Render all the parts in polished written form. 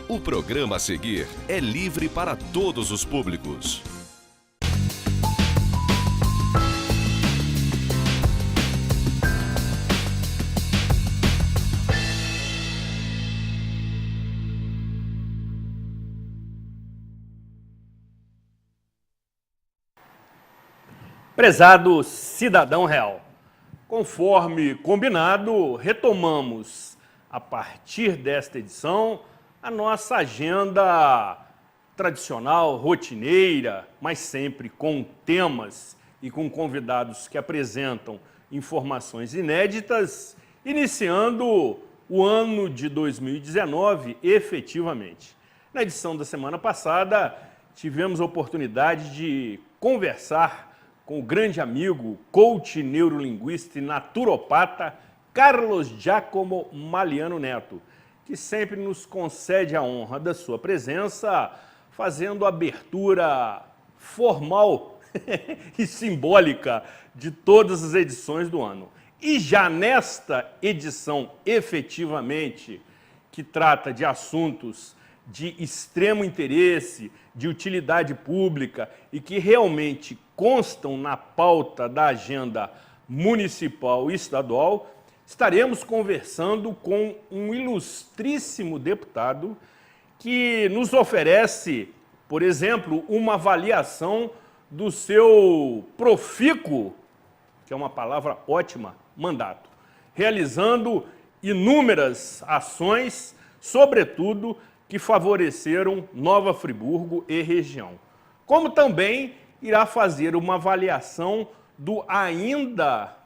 O programa a seguir é livre para todos os públicos. Prezado cidadão real, conforme combinado, retomamos a partir desta edição a nossa agenda tradicional, rotineira, mas sempre com temas e com convidados que apresentam informações inéditas, iniciando o ano de 2019 efetivamente. Na edição da semana passada, tivemos a oportunidade de conversar com o grande amigo, coach neurolinguista e naturopata Carlos Giacomo Maliano Neto, que sempre nos concede a honra da sua presença, fazendo a abertura formal e simbólica de todas as edições do ano. E já nesta edição, efetivamente, que trata de assuntos de extremo interesse, de utilidade pública e que realmente constam na pauta da agenda municipal e estadual, estaremos conversando com um ilustríssimo deputado que nos oferece, por exemplo, uma avaliação do seu profícuo, que é uma palavra ótima, mandato, realizando inúmeras ações, sobretudo que favoreceram Nova Friburgo e região. Como também irá fazer uma avaliação do ainda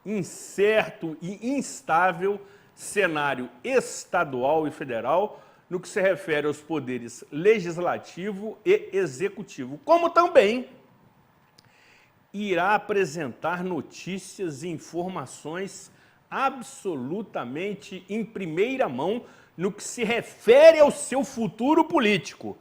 incerto e instável cenário estadual e federal no que se refere aos poderes legislativo e executivo, como também irá apresentar notícias e informações absolutamente em primeira mão no que se refere ao seu futuro político.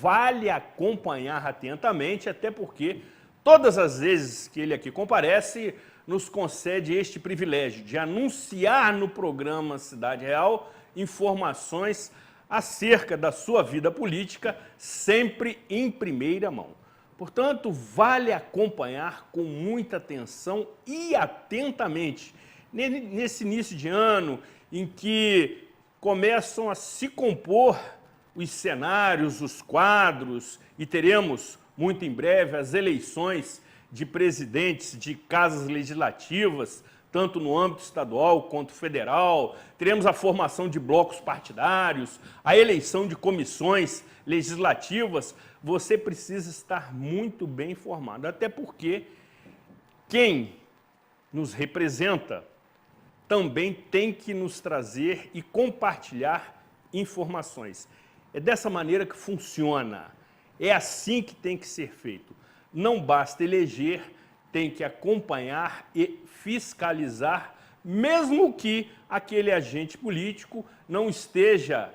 Vale acompanhar atentamente, até porque todas as vezes que ele aqui comparece, nos concede este privilégio de anunciar no programa Cidade Real informações acerca da sua vida política, sempre em primeira mão. Portanto, vale acompanhar com muita atenção e atentamente, nesse início de ano em que começam a se compor os cenários, os quadros, e teremos muito em breve as eleições de presidentes de casas legislativas, tanto no âmbito estadual quanto federal, teremos a formação de blocos partidários, a eleição de comissões legislativas. Você precisa estar muito bem informado, até porque quem nos representa também tem que nos trazer e compartilhar informações. É dessa maneira que funciona, é assim que tem que ser feito. Não basta eleger, tem que acompanhar e fiscalizar, mesmo que aquele agente político não esteja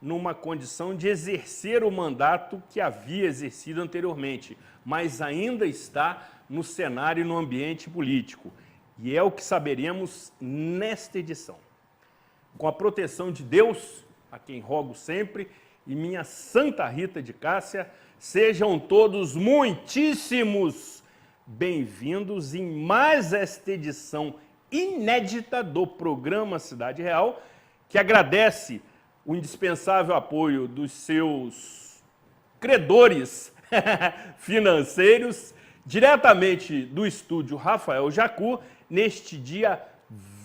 numa condição de exercer o mandato que havia exercido anteriormente, mas ainda está no cenário e no ambiente político. E é o que saberemos nesta edição. Com a proteção de Deus, a quem rogo sempre, e minha Santa Rita de Cássia, sejam todos muitíssimos bem-vindos em mais esta edição inédita do programa Cidade Real, que agradece o indispensável apoio dos seus credores financeiros, diretamente do estúdio Rafael Jacu, neste dia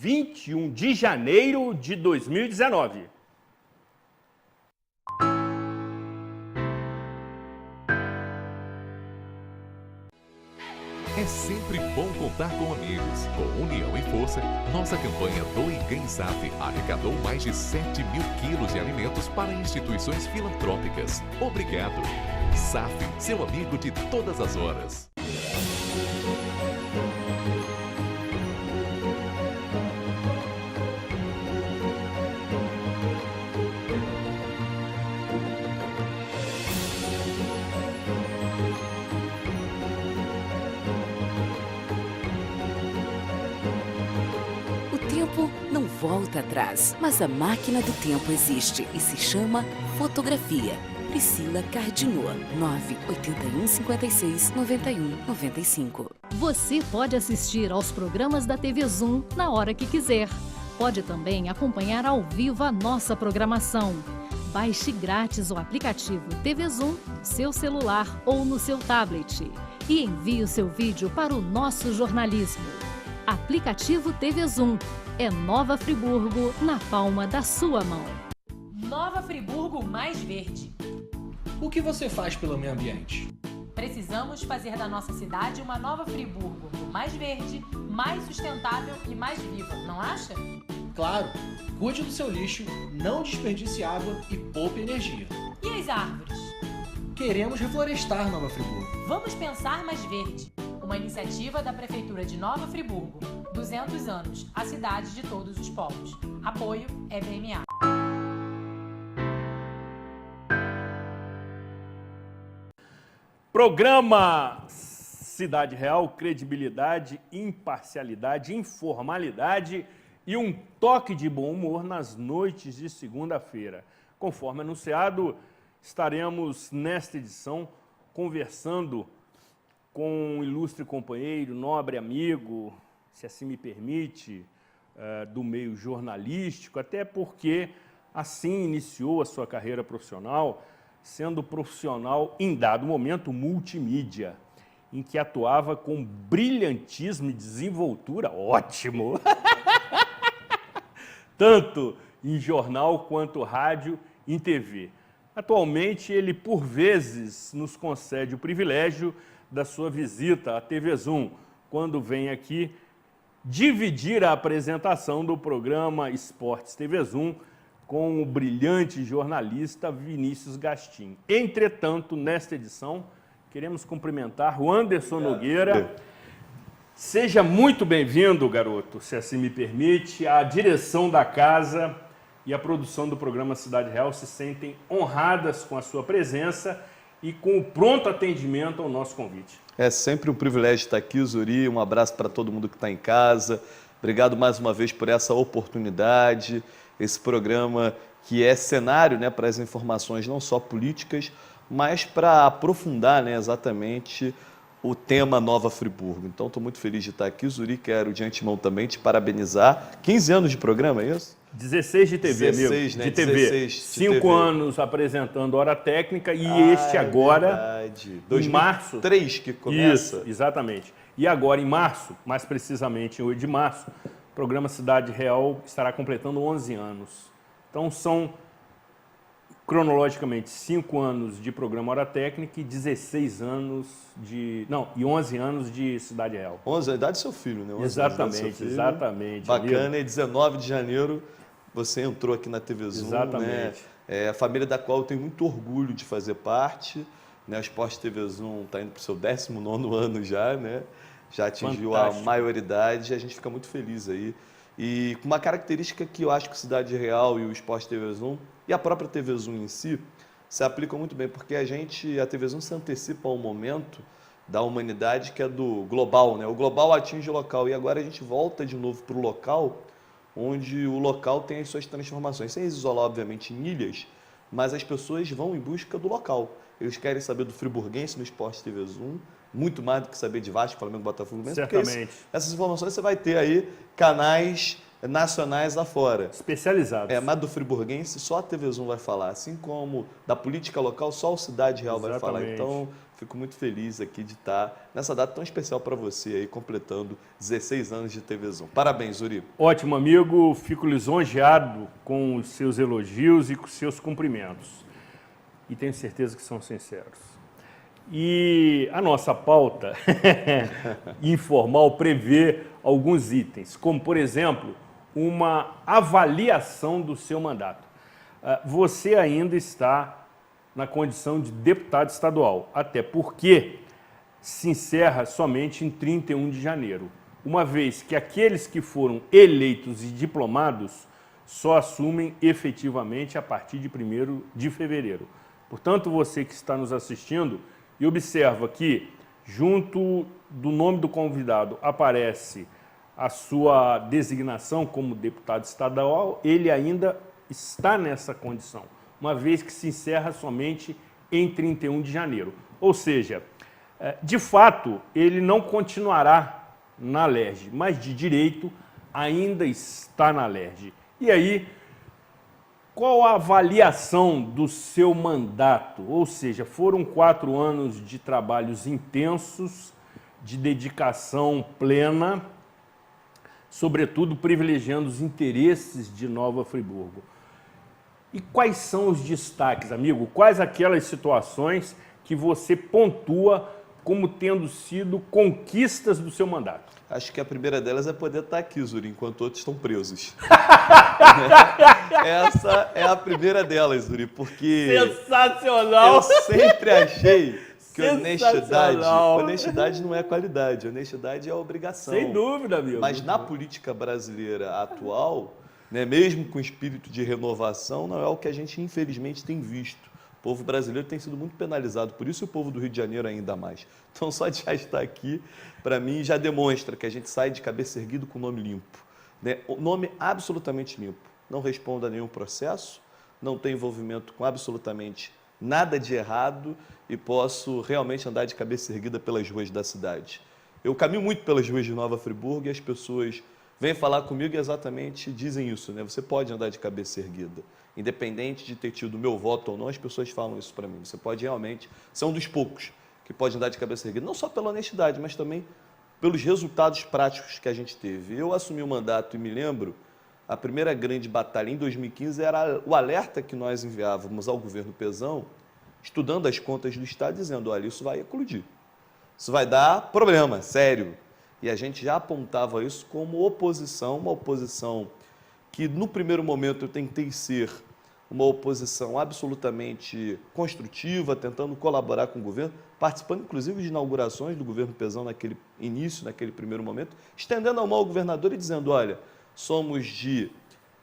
21 de janeiro de 2019. É sempre bom contar com amigos. Com união e força, nossa campanha Doe Ganhe SAF arrecadou mais de 7 mil quilos de alimentos para instituições filantrópicas. Obrigado. SAF, seu amigo de todas as horas. volta atrás, mas a máquina do tempo existe e se chama fotografia. Priscila Cardinô, 981 56 91 95. Você pode assistir aos programas da TV Zoom na hora que quiser. Pode também acompanhar ao vivo a nossa programação. Baixe grátis o aplicativo TV Zoom no seu celular ou no seu tablet e envie o seu vídeo para o nosso jornalismo. Aplicativo TV Zoom. É Nova Friburgo na palma da sua mão. Nova Friburgo mais verde. O que você faz pelo meio ambiente? Precisamos fazer da nossa cidade uma Nova Friburgo mais verde, mais sustentável e mais viva, não acha? Claro, cuide do seu lixo, não desperdice água e poupe energia. E as árvores? Queremos reflorestar Nova Friburgo. Vamos pensar mais verde. Uma iniciativa da Prefeitura de Nova Friburgo. 200 anos, a cidade de todos os povos. Apoio EBMA. Programa Cidade Real, credibilidade, imparcialidade, informalidade e um toque de bom humor nas noites de segunda-feira. Conforme anunciado, estaremos nesta edição conversando com um ilustre companheiro, nobre amigo, se assim me permite, do meio jornalístico, até porque assim iniciou a sua carreira profissional, sendo profissional em dado momento multimídia, em que atuava com brilhantismo e desenvoltura, ótimo, tanto em jornal quanto rádio e em TV. Atualmente, ele, por vezes, nos concede o privilégio da sua visita à TV Zoom, quando vem aqui dividir a apresentação do programa Esportes TV Zoom com o brilhante jornalista Vinícius Gastim. Entretanto, nesta edição, queremos cumprimentar o Anderson Nogueira. Seja muito bem-vindo, garoto, se assim me permite. A direção da casa e a produção do programa Cidade Real se sentem honradas com a sua presença e com o pronto atendimento ao nosso convite. É sempre um privilégio estar aqui, Zuri. Um abraço para todo mundo que está em casa. Obrigado mais uma vez por essa oportunidade, esse programa que é cenário, né, para as informações não só políticas, mas para aprofundar, né, exatamente o tema Nova Friburgo. Então, estou muito feliz de estar aqui, Zuri. Quero de antemão também te parabenizar. 15 anos de programa, é isso? 16 de TV, 16, amigo, né? de TV. 16 de 5 TV. anos apresentando Hora Técnica e este agora, em março. 2003 que começa. Isso, exatamente. E agora, em março, mais precisamente em 8 de março, o programa Cidade Real estará completando 11 anos. Então, são, cronologicamente, 5 anos de programa Hora Técnica e 16 anos de... Não, e 11 anos de Cidade Real. 11, a idade do seu filho, né? 11 Exatamente, anos do seu filho. exatamente. Bacana, amigo. e 19 de janeiro você entrou aqui na TV Zoom, Exatamente. né? É a família da qual eu tenho muito orgulho de fazer parte, né? O Esporte TV Zoom está indo para o seu 19º ano já, né? Já atingiu Fantástico. a maioridade, a gente fica muito feliz aí. E com uma característica que eu acho que o Cidade Real e o Esporte TV Zoom, e a própria TV Zoom em si, se aplicam muito bem, porque a TV Zoom se antecipa a um momento da humanidade que é do global, né? O global atinge o local, e agora a gente volta de novo para o local, onde o local tem as suas transformações, sem isolar, obviamente, em ilhas, mas as pessoas vão em busca do local. Eles querem saber do friburguense no Esporte TV Zoom, muito mais do que saber de Vasco, Flamengo, Botafogo, mesmo. Certamente. Essas informações você vai ter aí canais nacionais afora. Especializados. Mas do friburguense só a TV Zoom vai falar, assim como da política local só o Cidade Real vai falar. Então, fico muito feliz aqui de estar nessa data tão especial para você aí, completando 16 anos de TV Zoom. Parabéns, Zuri. Ótimo, amigo. Fico lisonjeado com os seus elogios e com os seus cumprimentos. E tenho certeza que são sinceros. E a nossa pauta informal prevê alguns itens, como, por exemplo, uma avaliação do seu mandato. Você ainda está na condição de deputado estadual, até porque se encerra somente em 31 de janeiro, uma vez que aqueles que foram eleitos e diplomados só assumem efetivamente a partir de 1º de fevereiro. Portanto, você que está nos assistindo e observa que, junto do nome do convidado, aparece a sua designação como deputado estadual, ele ainda está nessa condição, uma vez que se encerra somente em 31 de janeiro. Ou seja, de fato, ele não continuará na Alerj, mas de direito ainda está na Alerj. E aí, qual a avaliação do seu mandato? Ou seja, foram 4 anos de trabalhos intensos, de dedicação plena, sobretudo privilegiando os interesses de Nova Friburgo. E quais são os destaques, amigo? Quais aquelas situações que você pontua como tendo sido conquistas do seu mandato? Acho que a primeira delas é poder estar aqui, Zuri, enquanto outros estão presos. Essa é a primeira delas, Zuri, porque sensacional! Eu sempre achei que honestidade não é qualidade, honestidade é obrigação. Sem dúvida, amigo. Mas na política brasileira atual, né, mesmo com espírito de renovação, não é o que a gente infelizmente tem visto. O povo brasileiro tem sido muito penalizado, por isso o povo do Rio de Janeiro ainda mais. Então só de já estar aqui, para mim, já demonstra que a gente sai de cabeça erguida com o nome limpo. Né? O nome absolutamente limpo. Não responde a nenhum processo, não tem envolvimento com absolutamente nada de errado e posso realmente andar de cabeça erguida pelas ruas da cidade. Eu caminho muito pelas ruas de Nova Friburgo e as pessoas vêm falar comigo e exatamente dizem isso, né? Você pode andar de cabeça erguida. Independente de ter tido o meu voto ou não, as pessoas falam isso para mim. Você pode realmente ser um dos poucos que pode andar de cabeça erguida, não só pela honestidade, mas também pelos resultados práticos que a gente teve. Eu assumi o mandato e me lembro, a primeira grande batalha em 2015 era o alerta que nós enviávamos ao governo Pezão, estudando as contas do Estado, dizendo, olha, isso vai eclodir, isso vai dar problema, sério. E a gente já apontava isso como oposição, uma oposição que no primeiro momento eu tentei ser uma oposição absolutamente construtiva, tentando colaborar com o governo, participando inclusive de inaugurações do governo Pezão naquele início, naquele primeiro momento, estendendo a mão ao governador e dizendo, olha, somos de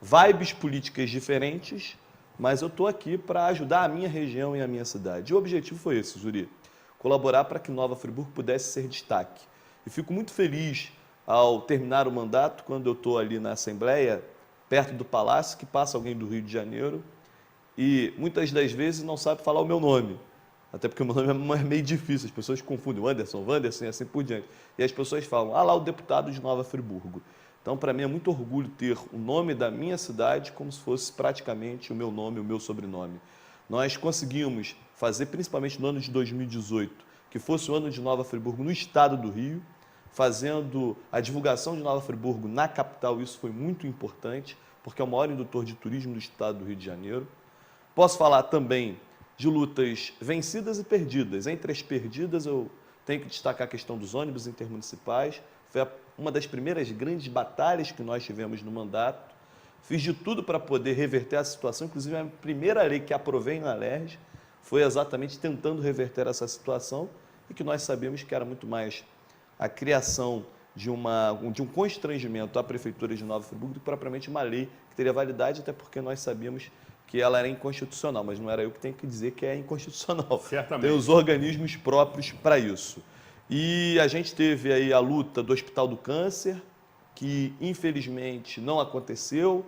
vibes políticas diferentes, mas eu estou aqui para ajudar a minha região e a minha cidade. E o objetivo foi esse, Zuri, colaborar para que Nova Friburgo pudesse ser destaque. E fico muito feliz ao terminar o mandato, quando eu estou ali na Assembleia, perto do Palácio, que passa alguém do Rio de Janeiro e muitas das vezes não sabe falar o meu nome, até porque o meu nome é meio difícil, as pessoas confundem o Anderson, Wanderson e assim por diante. E as pessoas falam, lá o deputado de Nova Friburgo. Então, para mim é muito orgulho ter o nome da minha cidade como se fosse praticamente o meu nome, o meu sobrenome. Nós conseguimos fazer, principalmente no ano de 2018, que fosse o ano de Nova Friburgo no estado do Rio, fazendo a divulgação de Nova Friburgo na capital, isso foi muito importante, porque é o maior indutor de turismo do estado do Rio de Janeiro. Posso falar também de lutas vencidas e perdidas. Entre as perdidas, eu tenho que destacar a questão dos ônibus intermunicipais. Foi uma das primeiras grandes batalhas que nós tivemos no mandato. Fiz de tudo para poder reverter a situação, inclusive a primeira lei que aprovei na Alerj foi exatamente tentando reverter essa situação e que nós sabíamos que era muito mais a criação de um constrangimento à Prefeitura de Nova Friburgo do que propriamente uma lei que teria validade, até porque nós sabíamos que ela era inconstitucional, mas não era eu que tenho que dizer que é inconstitucional. Certamente. Tem os organismos próprios para isso. E a gente teve aí a luta do Hospital do Câncer, que infelizmente não aconteceu.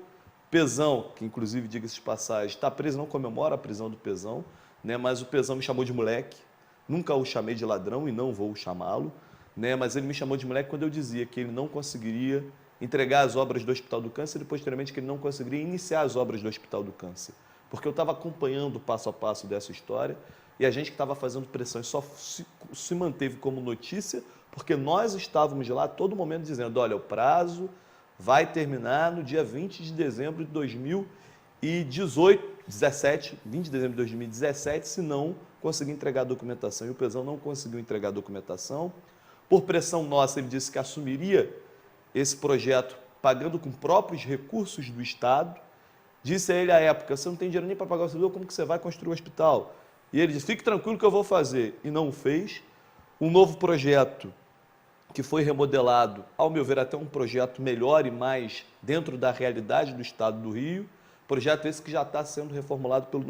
Pezão, que inclusive, diga-se de passagem, está preso, não comemora a prisão do Pezão, né? Mas o Pezão me chamou de moleque, nunca o chamei de ladrão e não vou chamá-lo, né? Mas ele me chamou de moleque quando eu dizia que ele não conseguiria entregar as obras do Hospital do Câncer e posteriormente que ele não conseguiria iniciar as obras do Hospital do Câncer, porque eu estava acompanhando o passo a passo dessa história e a gente que estava fazendo pressão só se manteve como notícia porque nós estávamos de lá a todo momento dizendo, olha, o prazo vai terminar no dia 20 de dezembro de 2017, se não conseguir entregar a documentação. E o Pezão não conseguiu entregar a documentação. Por pressão nossa, ele disse que assumiria esse projeto pagando com próprios recursos do Estado. Disse a ele à época, você não tem dinheiro nem para pagar o servidor, como que você vai construir o hospital? E ele disse, fique tranquilo que eu vou fazer. E não o fez. Um novo projeto que foi remodelado, ao meu ver, até um projeto melhor e mais dentro da realidade do Estado do Rio. Projeto esse que já está sendo reformulado pelo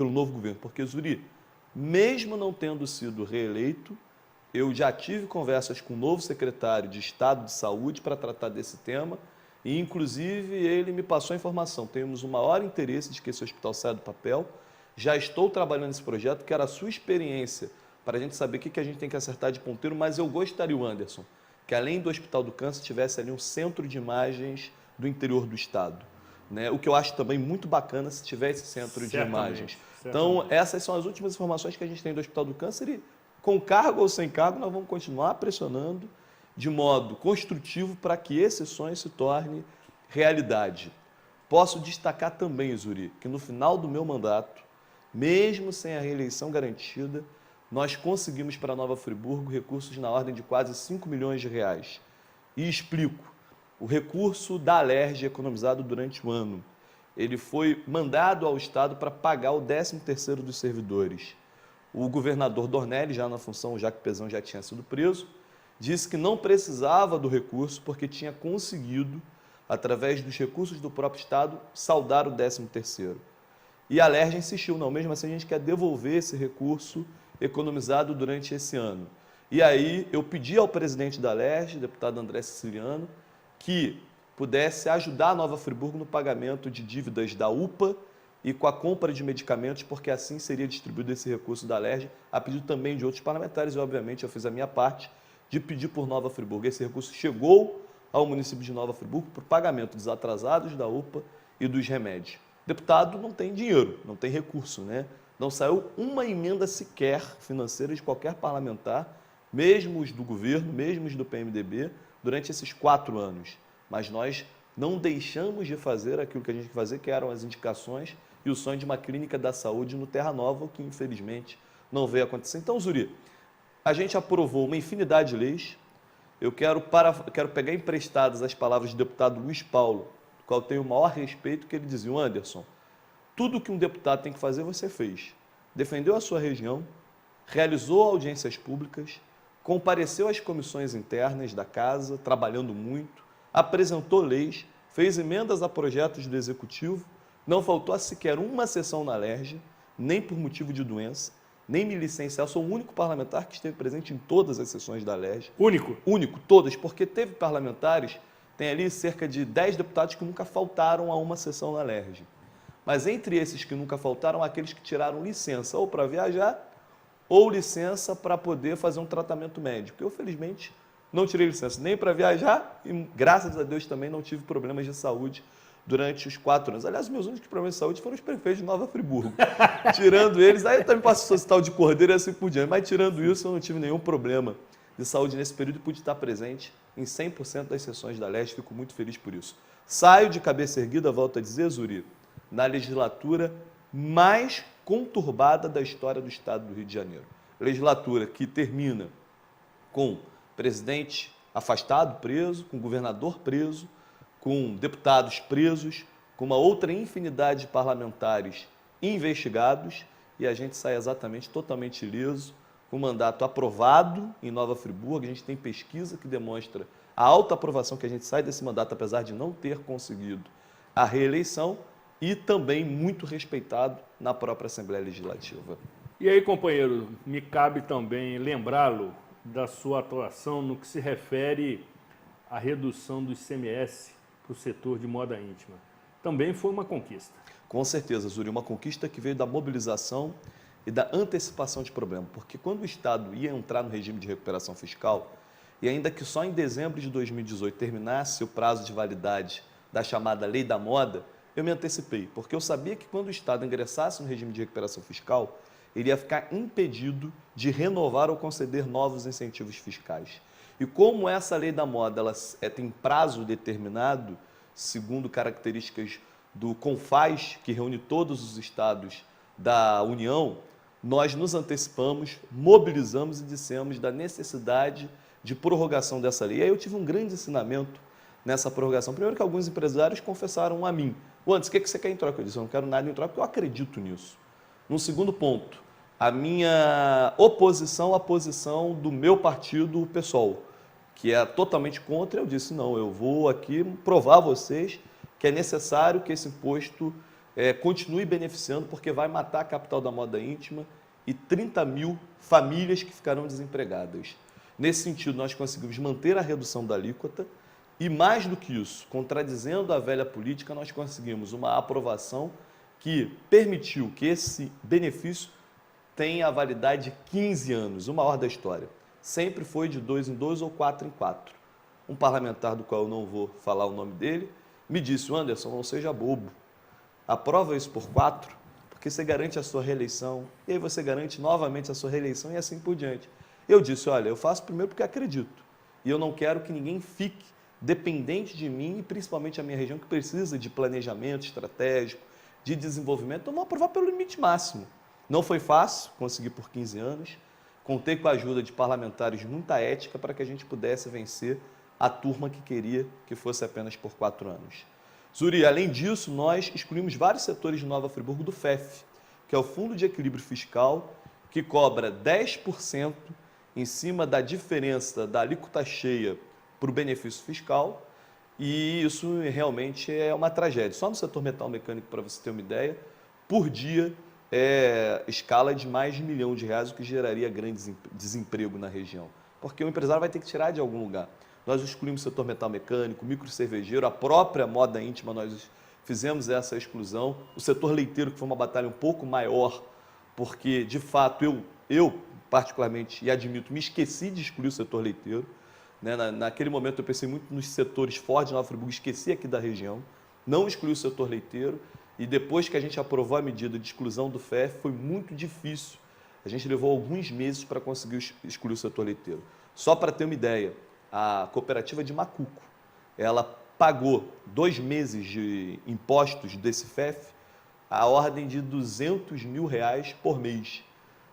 novo governo. Porque, Zuri, mesmo não tendo sido reeleito, eu já tive conversas com o novo secretário de Estado de Saúde para tratar desse tema e, inclusive, ele me passou a informação. Temos o maior interesse de que esse hospital saia do papel. Já estou trabalhando nesse projeto, quero a sua experiência para a gente saber o que a gente tem que acertar de ponteiro, mas eu gostaria, Anderson, que além do Hospital do Câncer tivesse ali um centro de imagens do interior do estado. Né? O que eu acho também muito bacana se tivesse centro de imagens. Então, essas são as últimas informações que a gente tem do Hospital do Câncer e, com cargo ou sem cargo, nós vamos continuar pressionando de modo construtivo para que esse sonho se torne realidade. Posso destacar também, Zuri, que no final do meu mandato, mesmo sem a reeleição garantida, nós conseguimos para Nova Friburgo recursos na ordem de quase 5 milhões de reais. E explico. O recurso da Alerj economizado durante o ano, ele foi mandado ao Estado para pagar o 13º dos servidores. O governador Dornelli, já na função, já que Pezão já tinha sido preso, disse que não precisava do recurso porque tinha conseguido, através dos recursos do próprio Estado, saldar o 13º. E a Alerj insistiu, não, mesmo assim a gente quer devolver esse recurso economizado durante esse ano. E aí eu pedi ao presidente da Alerj, deputado André Siciliano, que pudesse ajudar a Nova Friburgo no pagamento de dívidas da UPA e com a compra de medicamentos, porque assim seria distribuído esse recurso da Alerj, a pedido também de outros parlamentares, e obviamente eu fiz a minha parte de pedir por Nova Friburgo. Esse recurso chegou ao município de Nova Friburgo por pagamento dos atrasados da UPA e dos remédios. Deputado não tem dinheiro, não tem recurso, né? Não saiu uma emenda sequer financeira de qualquer parlamentar, mesmo os do governo, mesmo os do PMDB, durante esses 4 anos. Mas nós não deixamos de fazer aquilo que a gente tinha que fazer, que eram as indicações e o sonho de uma clínica da saúde no Terra Nova, o que infelizmente não veio acontecer. Então, Zuri, a gente aprovou uma infinidade de leis. Eu quero pegar emprestadas as palavras do deputado Luiz Paulo, do qual eu tenho o maior respeito, que ele dizia: Anderson, tudo que um deputado tem que fazer, você fez. Defendeu a sua região, realizou audiências públicas, compareceu às comissões internas da casa, trabalhando muito, apresentou leis, fez emendas a projetos do Executivo, não faltou a sequer uma sessão na Alerj, nem por motivo de doença, nem me licenciar. Eu sou o único parlamentar que esteve presente em todas as sessões da Alerj. Único? Único, todas, porque teve parlamentares, tem ali cerca de 10 deputados que nunca faltaram a uma sessão na Alerj. Mas entre esses que nunca faltaram, aqueles que tiraram licença ou para viajar ou licença para poder fazer um tratamento médico. Eu, felizmente, não tirei licença nem para viajar e, graças a Deus, também não tive problemas de saúde durante os 4 anos. Aliás, meus únicos problemas de saúde foram os prefeitos de Nova Friburgo. Tirando eles, aí eu também passo hospital de Cordeiro e assim por diante. Mas, tirando isso, eu não tive nenhum problema de saúde nesse período e pude estar presente em 100% das sessões da Alerj. Fico muito feliz por isso. Saio de cabeça erguida, volto a dizer, Zuri, na legislatura mais conturbada da história do Estado do Rio de Janeiro. Legislatura que termina com presidente afastado, preso, com governador preso, com deputados presos, com uma outra infinidade de parlamentares investigados, e a gente sai exatamente totalmente ileso, com o mandato aprovado em Nova Friburgo. A gente tem pesquisa que demonstra a alta aprovação que a gente sai desse mandato, apesar de não ter conseguido a reeleição, e também muito respeitado na própria Assembleia Legislativa. E aí, companheiro, me cabe também lembrá-lo da sua atuação no que se refere à redução do ICMS para o setor de moda íntima. Também foi uma conquista. Com certeza, Zuri, uma conquista que veio da mobilização e da antecipação de problema, porque quando o Estado ia entrar no regime de recuperação fiscal, e ainda que só em dezembro de 2018 terminasse o prazo de validade da chamada Lei da Moda, eu me antecipei, porque eu sabia que quando o Estado ingressasse no regime de recuperação fiscal, ele ia ficar impedido de renovar ou conceder novos incentivos fiscais. E como essa Lei da Moda ela tem prazo determinado, segundo características do CONFAS, que reúne todos os estados da União, nós nos antecipamos, mobilizamos e dissemos da necessidade de prorrogação dessa lei. E aí eu tive um grande ensinamento nessa prorrogação. Primeiro que alguns empresários confessaram a mim: Anderson, o que você quer em troca? Eu disse: eu não quero nada em troca, porque eu acredito nisso. Num segundo ponto, a minha oposição à posição do meu partido, o PSOL, que é totalmente contra. Eu disse: não, eu vou aqui provar a vocês que é necessário que esse imposto continue beneficiando, porque vai matar a capital da moda íntima 130 mil famílias que ficarão desempregadas. Nesse sentido, nós conseguimos manter a redução da alíquota e, mais do que isso, contradizendo a velha política, nós conseguimos uma aprovação que permitiu que esse benefício tenha a validade de 15 anos, o maior da história. Sempre foi de 2 em 2 ou 4 em 4. Um parlamentar, do qual eu não vou falar o nome dele, me disse: Anderson, não seja bobo, aprova isso por 4, porque você garante a sua reeleição, e aí você garante novamente a sua reeleição e assim por diante. Eu disse: olha, eu faço primeiro porque acredito, e eu não quero que ninguém fique dependente de mim, e principalmente a minha região, que precisa de planejamento estratégico, de desenvolvimento. Então, vamos aprovar pelo limite máximo. Não foi fácil conseguir por 15 anos, contei com a ajuda de parlamentares de muita ética para que a gente pudesse vencer a turma que queria que fosse apenas por 4 anos. Zuri, além disso, nós excluímos vários setores de Nova Friburgo do FEF, que é o Fundo de Equilíbrio Fiscal, que cobra 10% em cima da diferença da alíquota cheia para o benefício fiscal, e isso realmente é uma tragédia. Só no setor metal mecânico, para você ter uma ideia, por dia escala de mais de R$1 milhão, o que geraria grande desemprego na região, porque o empresário vai ter que tirar de algum lugar. Nós excluímos o setor metal mecânico, micro cervejeiro, a própria moda íntima, nós fizemos essa exclusão. O setor leiteiro, que foi uma batalha um pouco maior, porque, de fato, eu particularmente, e admito, me esqueci de excluir o setor leiteiro. Né? Naquele momento eu pensei muito nos setores fortes de Nova Friburgo, esqueci aqui da região, não excluí o setor leiteiro, e depois que a gente aprovou a medida de exclusão do FEF, foi muito difícil. A gente levou alguns meses para conseguir excluir o setor leiteiro. Só para ter uma ideia, a cooperativa de Macuco, ela pagou 2 meses de impostos desse FEF a ordem de R$200 mil por mês.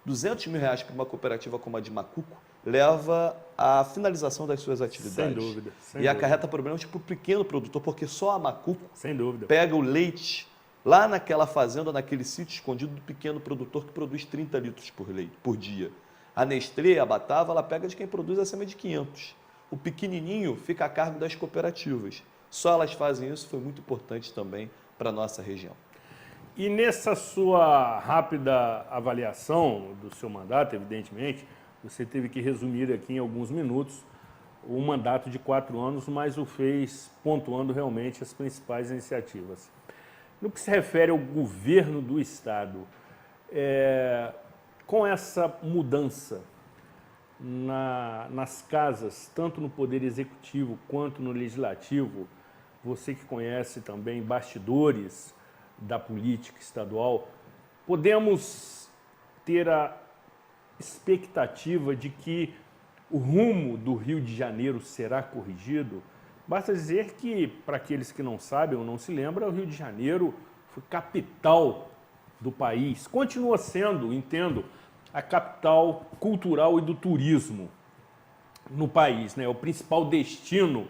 R$200 mil para uma cooperativa como a de Macuco leva à finalização das suas atividades. Sem dúvida. E acarreta problemas para o pequeno produtor, porque só a Macuco sem pega o leite lá naquela fazenda, naquele sítio escondido do pequeno produtor que produz 30 litros por dia. A Nestlé, a Batava, ela pega de quem produz acima de 500. O pequenininho fica a cargo das cooperativas. Só elas fazem isso, foi muito importante também para a nossa região. E nessa sua rápida avaliação do seu mandato, evidentemente, você teve que resumir aqui em alguns minutos o mandato de 4 anos, mas o fez pontuando realmente as principais iniciativas. No que se refere ao governo do Estado, com essa mudança nas casas, tanto no Poder Executivo quanto no Legislativo, você que conhece também bastidores da política estadual, podemos ter a expectativa de que o rumo do Rio de Janeiro será corrigido? Basta dizer que, para aqueles que não sabem ou não se lembram, o Rio de Janeiro foi capital do país, continua sendo, entendo, a capital cultural e do turismo no país, né? O principal destino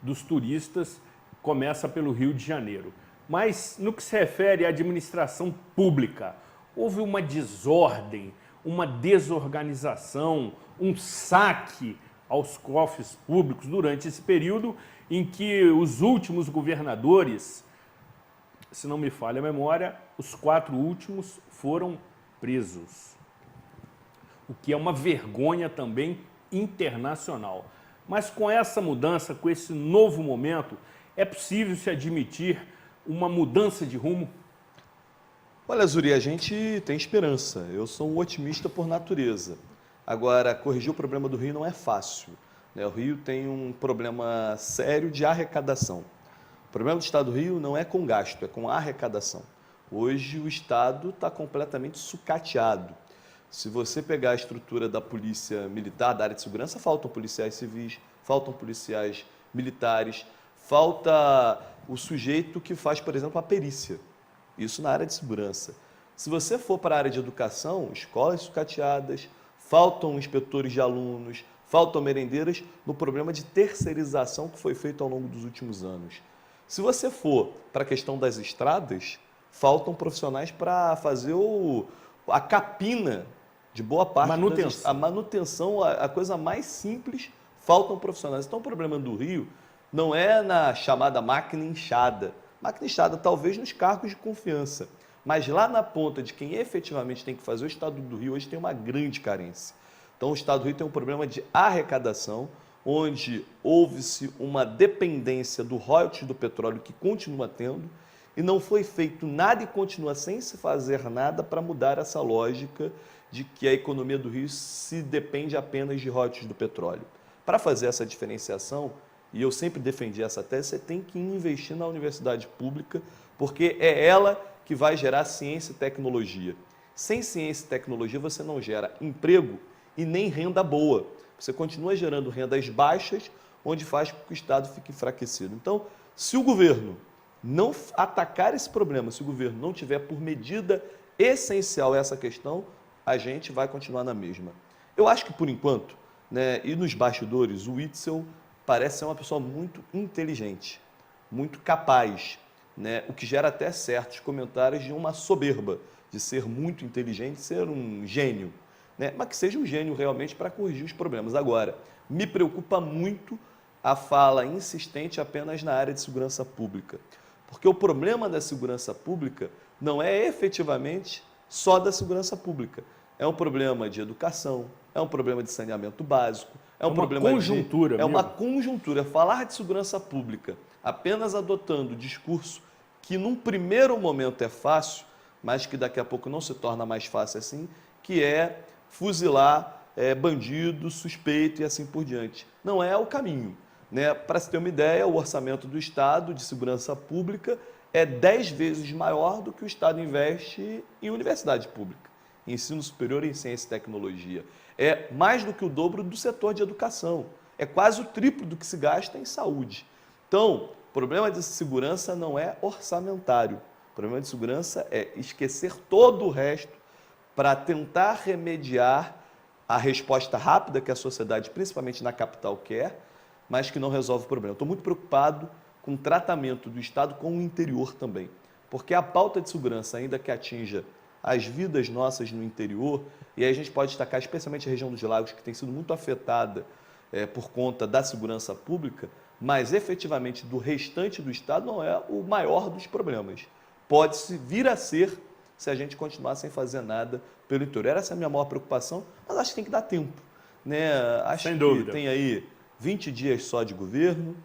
dos turistas começa pelo Rio de Janeiro. Mas, no que se refere à administração pública, houve uma desordem, uma desorganização, um saque aos cofres públicos durante esse período em que os últimos governadores, se não me falha a memória, os 4 últimos foram presos. O que é uma vergonha também internacional. Mas com essa mudança, com esse novo momento, é possível se admitir uma mudança de rumo? Olha, Zuri, a gente tem esperança. Eu sou um otimista por natureza. Agora, corrigir o problema do Rio não é fácil, né? O Rio tem um problema sério de arrecadação. O problema do Estado do Rio não é com gasto, é com arrecadação. Hoje o Estado está completamente sucateado. Se você pegar a estrutura da polícia militar, da área de segurança, faltam policiais civis, faltam policiais militares, falta o sujeito que faz, por exemplo, a perícia. Isso na área de segurança. Se você for para a área de educação, escolas sucateadas, faltam inspetores de alunos, faltam merendeiras no problema de terceirização que foi feito ao longo dos últimos anos. Se você for para a questão das estradas, faltam profissionais para fazer a capina de boa parte a manutenção, a coisa mais simples, faltam profissionais. Então o problema do Rio não é na chamada máquina inchada. Máquina inchada talvez nos cargos de confiança, Mas lá na ponta de quem efetivamente tem que fazer, o Estado do Rio hoje tem uma grande carência. Então o Estado do Rio tem um problema de arrecadação, onde houve-se uma dependência do royalties do petróleo que continua tendo, e não foi feito nada e continua sem se fazer nada para mudar essa lógica de que a economia do Rio se depende apenas de royalties do petróleo. Para fazer essa diferenciação, e eu sempre defendi essa tese, você tem que investir na universidade pública, porque é ela que vai gerar ciência e tecnologia. Sem ciência e tecnologia você não gera emprego e nem renda boa. Você continua gerando rendas baixas, onde faz com que o Estado fique enfraquecido. Então, se o governo não atacar esse problema, se o governo não tiver por medida essencial essa questão, a gente vai continuar na mesma. Eu acho que, por enquanto, né, e nos bastidores, o Witzel parece ser uma pessoa muito inteligente, muito capaz, né, o que gera até certos comentários de uma soberba, de ser muito inteligente, ser um gênio, né, mas que seja um gênio realmente para corrigir os problemas. Agora, me preocupa muito a fala insistente apenas na área de segurança pública, porque o problema da segurança pública não é efetivamente só da segurança pública. É um problema de educação, é um problema de saneamento básico, é um problema conjuntura. É uma conjuntura. Falar de segurança pública apenas adotando discurso que num primeiro momento é fácil, mas que daqui a pouco não se torna mais fácil assim, que é fuzilar bandido, suspeito e assim por diante. Não é o caminho, né? Para se ter uma ideia, o orçamento do Estado de segurança pública é 10 vezes maior do que o Estado investe em universidade pública, em ensino superior e em ciência e tecnologia. É mais do que o dobro do setor de educação. É quase o triplo do que se gasta em saúde. Então, o problema de segurança não é orçamentário. O problema de segurança é esquecer todo o resto para tentar remediar a resposta rápida que a sociedade, principalmente na capital, quer, mas que não resolve o problema. Estou muito preocupado com o tratamento do Estado com o interior também, porque a pauta de segurança, ainda que atinja as vidas nossas no interior, e aí a gente pode destacar especialmente a região dos lagos, que tem sido muito afetada por conta da segurança pública, mas efetivamente do restante do Estado não é o maior dos problemas. Pode-se vir a ser se a gente continuar sem fazer nada pelo interior. Essa é a minha maior preocupação, mas acho que tem que dar tempo, né? Acho Sem que dúvida. tem aí 20 dias só de governo,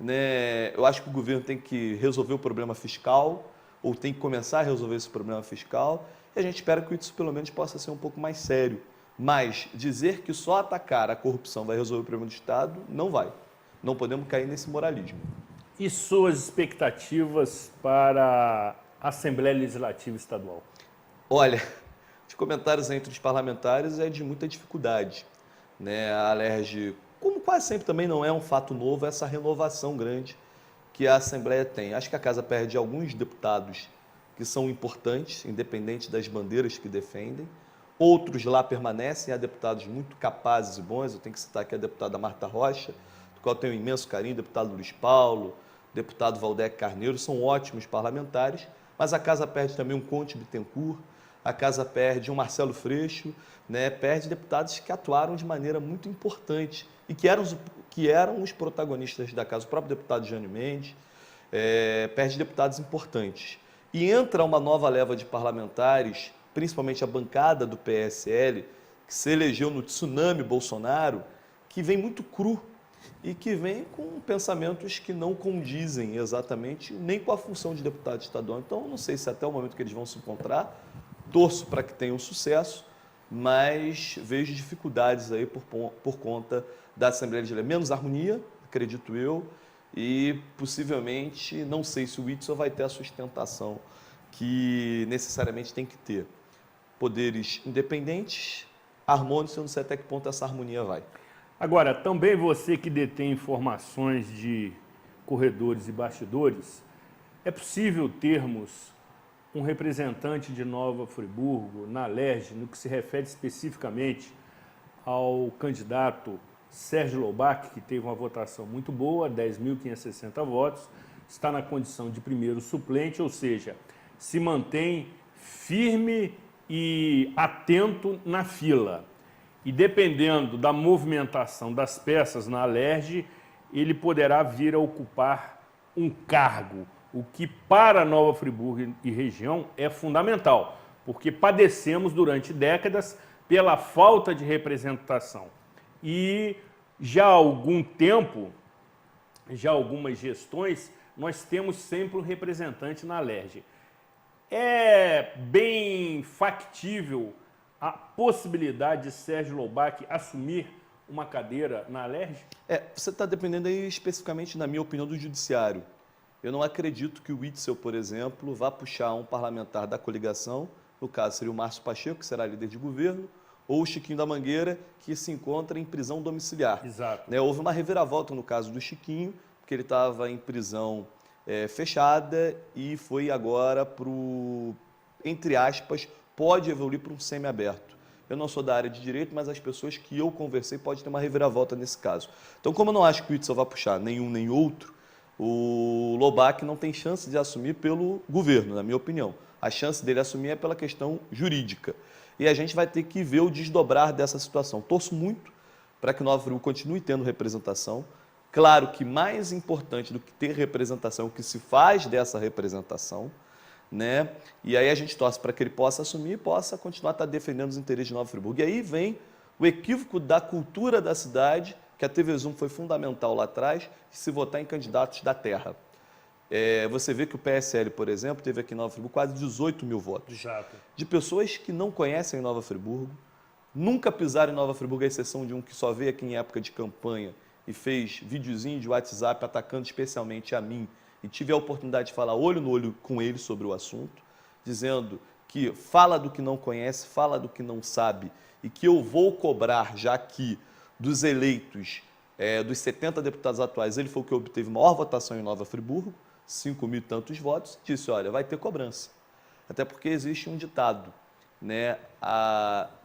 né? Eu acho que o governo tem que resolver o problema fiscal, ou tem que começar a resolver esse problema fiscal, e a gente espera que isso pelo menos possa ser um pouco mais sério. Mas dizer que só atacar a corrupção vai resolver o problema do Estado, não vai. Não podemos cair nesse moralismo. E suas expectativas para a Assembleia Legislativa Estadual? Olha, os comentários entre os parlamentares é de muita dificuldade, né? A Alerj, como quase sempre também não é um fato novo, essa renovação grande que a Assembleia tem. Acho que a Casa perde alguns deputados que são importantes, independente das bandeiras que defendem. Outros lá permanecem, há deputados muito capazes e bons. Eu tenho que citar aqui a deputada Marta Rocha, do qual eu tenho um imenso carinho, deputado Luiz Paulo, deputado Valdec Carneiro, são ótimos parlamentares, mas a Casa perde também um Conte Bittencourt, a Casa perde um Marcelo Freixo, né? Perde deputados que atuaram de maneira muito importante e que eram os protagonistas da Casa, o próprio deputado Jânio Mendes, perde deputados importantes. E entra uma nova leva de parlamentares, principalmente a bancada do PSL, que se elegeu no tsunami Bolsonaro, que vem muito cru e que vem com pensamentos que não condizem exatamente nem com a função de deputado estadual. Então, não sei se até o momento que eles vão se encontrar, torço para que tenham sucesso, mas vejo dificuldades aí por conta da Assembleia Legislativa. Menos harmonia, acredito eu, e possivelmente, não sei se o Witzel vai ter a sustentação que necessariamente tem que ter. Poderes independentes, harmônicos, eu não sei até que ponto essa harmonia vai. Agora, também você que detém informações de corredores e bastidores, é possível termos um representante de Nova Friburgo na Alerj, no que se refere especificamente ao candidato Sérgio Lobac, que teve uma votação muito boa, 10.560 votos, está na condição de primeiro suplente, ou seja, se mantém firme e atento na fila. E dependendo da movimentação das peças na Alerj, ele poderá vir a ocupar um cargo o que para Nova Friburgo e região é fundamental, porque padecemos durante décadas pela falta de representação. E já há algum tempo, já algumas gestões, nós temos sempre um representante na Alerj. É bem factível a possibilidade de Sérgio Loubach assumir uma cadeira na Alerj? Você está dependendo aí especificamente, na minha opinião, do judiciário. Eu não acredito que o Witzel, por exemplo, vá puxar um parlamentar da coligação, no caso seria o Márcio Pacheco, que será líder de governo, ou o Chiquinho da Mangueira, que se encontra em prisão domiciliar. Exato. Houve uma reviravolta no caso do Chiquinho, porque ele estava em prisão fechada e foi agora para o, entre aspas, pode evoluir para um semiaberto. Eu não sou da área de direito, mas as pessoas que eu conversei podem ter uma reviravolta nesse caso. Então, como eu não acho que o Witzel vai puxar nenhum nem outro, o Loubach não tem chance de assumir pelo governo, na minha opinião. A chance dele assumir é pela questão jurídica. E a gente vai ter que ver o desdobrar dessa situação. Torço muito para que Nova Friburgo continue tendo representação. Claro que mais importante do que ter representação, o que se faz dessa representação, né? E aí a gente torce para que ele possa assumir e possa continuar defendendo os interesses de Nova Friburgo. E aí vem o equívoco da cultura da cidade, que a TV Zoom foi fundamental lá atrás, de se votar em candidatos da terra. Você vê que o PSL, por exemplo, teve aqui em Nova Friburgo quase 18 mil votos. Exato. De pessoas que não conhecem Nova Friburgo, nunca pisaram em Nova Friburgo, à exceção de um que só veio aqui em época de campanha e fez videozinho de WhatsApp atacando especialmente a mim, e tive a oportunidade de falar olho no olho com ele sobre o assunto, dizendo que fala do que não conhece, fala do que não sabe, e que eu vou cobrar, já que dos eleitos, dos 70 deputados atuais, ele foi o que obteve maior votação em Nova Friburgo, 5 mil e tantos votos, disse, olha, vai ter cobrança. Até porque existe um ditado, né?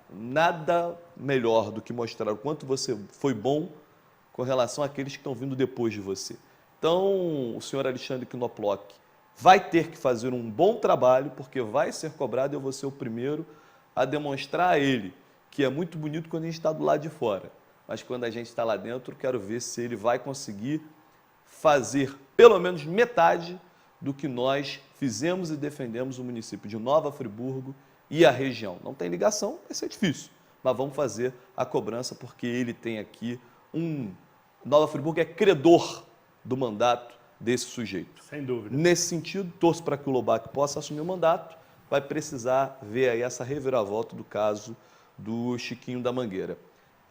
Nada melhor do que mostrar o quanto você foi bom com relação àqueles que estão vindo depois de você. Então, o senhor Alexandre Knoploch vai ter que fazer um bom trabalho, porque vai ser cobrado e eu vou ser o primeiro a demonstrar a ele que é muito bonito quando a gente está do lado de fora. Mas quando a gente está lá dentro, quero ver se ele vai conseguir fazer pelo menos metade do que nós fizemos e defendemos o município de Nova Friburgo e a região. Não tem ligação, vai ser difícil, mas vamos fazer a cobrança porque ele tem aqui Nova Friburgo é credor do mandato desse sujeito. Sem dúvida. Nesse sentido, torço para que o Loubach possa assumir o mandato, vai precisar ver aí essa reviravolta do caso do Chiquinho da Mangueira.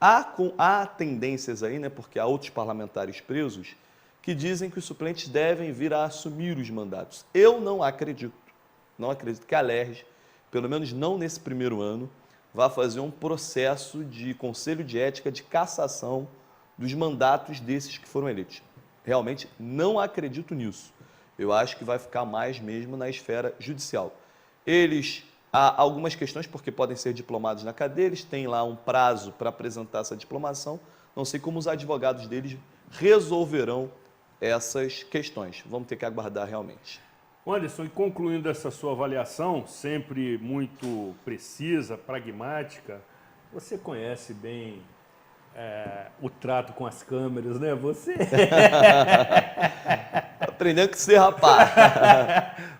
Há tendências aí, né, porque há outros parlamentares presos, que dizem que os suplentes devem vir a assumir os mandatos. Eu não acredito que a Alerj, pelo menos não nesse primeiro ano, vá fazer um processo de conselho de ética de cassação dos mandatos desses que foram eleitos. Realmente não acredito nisso. Eu acho que vai ficar mais mesmo na esfera judicial. Há algumas questões, porque podem ser diplomados na cadeia, eles têm lá um prazo para apresentar essa diplomação. Não sei como os advogados deles resolverão essas questões. Vamos ter que aguardar realmente. Anderson, e concluindo essa sua avaliação, sempre muito precisa, pragmática, você conhece bem o trato com as câmeras, né? Você... Aprendendo com você, rapaz.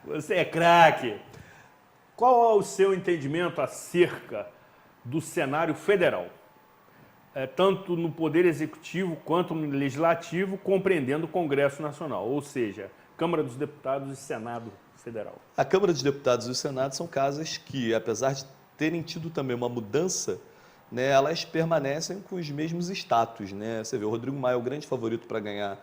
Você é craque. Qual é o seu entendimento acerca do cenário federal? Tanto no Poder Executivo quanto no Legislativo, compreendendo o Congresso Nacional, ou seja, Câmara dos Deputados e Senado Federal. A Câmara dos Deputados e o Senado são casas que, apesar de terem tido também uma mudança, né, elas permanecem com os mesmos status, né? Você vê, o Rodrigo Maia é o grande favorito para ganhar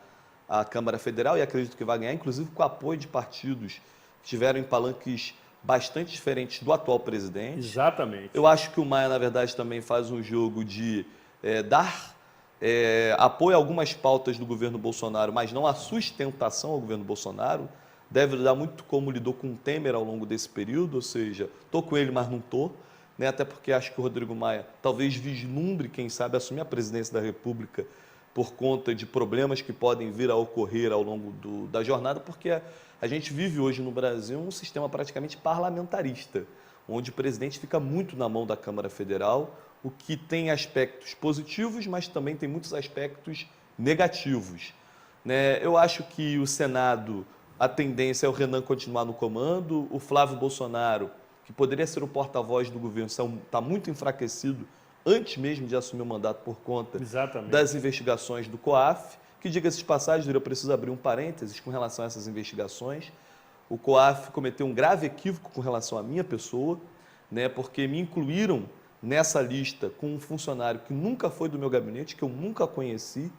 a Câmara Federal e acredito que vai ganhar, inclusive com o apoio de partidos que estiveram em palanques bastante diferentes do atual presidente. Exatamente. Eu acho que o Maia, na verdade, também faz um jogo de dar apoio a algumas pautas do governo Bolsonaro, mas não a sustentação ao governo Bolsonaro. Deve lidar muito como lidou com o Temer ao longo desse período, ou seja, estou com ele, mas não estou. Né? Até porque acho que o Rodrigo Maia talvez vislumbre, quem sabe, assumir a presidência da República por conta de problemas que podem vir a ocorrer ao longo da jornada, porque a gente vive hoje no Brasil um sistema praticamente parlamentarista, onde o presidente fica muito na mão da Câmara Federal, o que tem aspectos positivos, mas também tem muitos aspectos negativos. Né? Eu acho que o Senado a tendência é o Renan continuar no comando, o Flávio Bolsonaro, que poderia ser o porta-voz do governo, está muito enfraquecido antes mesmo de assumir o mandato por conta das investigações do COAF, que, diga-se de passagem, eu preciso abrir um parênteses com relação a essas investigações. O COAF cometeu um grave equívoco com relação à minha pessoa, né, porque me incluíram nessa lista com um funcionário que nunca foi do meu gabinete, que eu nunca conheci.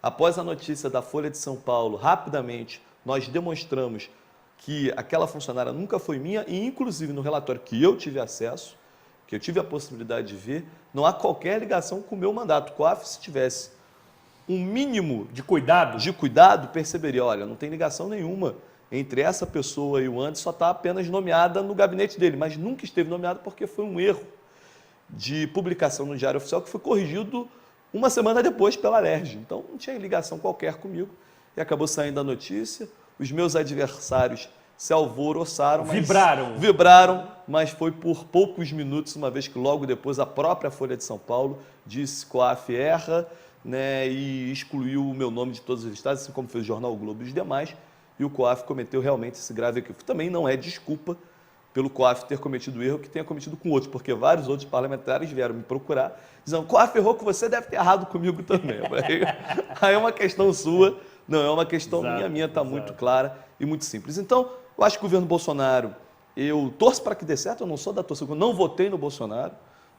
Após a notícia da Folha de São Paulo, rapidamente, nós demonstramos que aquela funcionária nunca foi minha e, inclusive, no relatório que eu tive acesso, que eu tive a possibilidade de ver, não há qualquer ligação com o meu mandato. O COAF, se tivesse um mínimo de cuidado, perceberia, olha, não tem ligação nenhuma entre essa pessoa e o Anderson, só está apenas nomeada no gabinete dele, mas nunca esteve nomeada porque foi um erro de publicação no Diário Oficial que foi corrigido uma semana depois pela Alerj. Então, não tinha ligação qualquer comigo e acabou saindo a notícia. Os meus adversários se alvoroçaram. Vibraram, mas foi por poucos minutos, uma vez que logo depois a própria Folha de São Paulo disse que o COAF erra, né, e excluiu o meu nome de todos os listados, assim como fez o Jornal o Globo e os demais, e o COAF cometeu realmente esse grave equívoco. Também não é desculpa pelo COAF ter cometido o erro que tenha cometido com outros, porque vários outros parlamentares vieram me procurar, dizendo, COAF errou com você, deve ter errado comigo também. Aí é uma questão sua, não, é uma questão minha está muito clara e muito simples. Então, eu acho que o governo Bolsonaro, eu torço para que dê certo, eu não sou da torcida, eu não votei no Bolsonaro,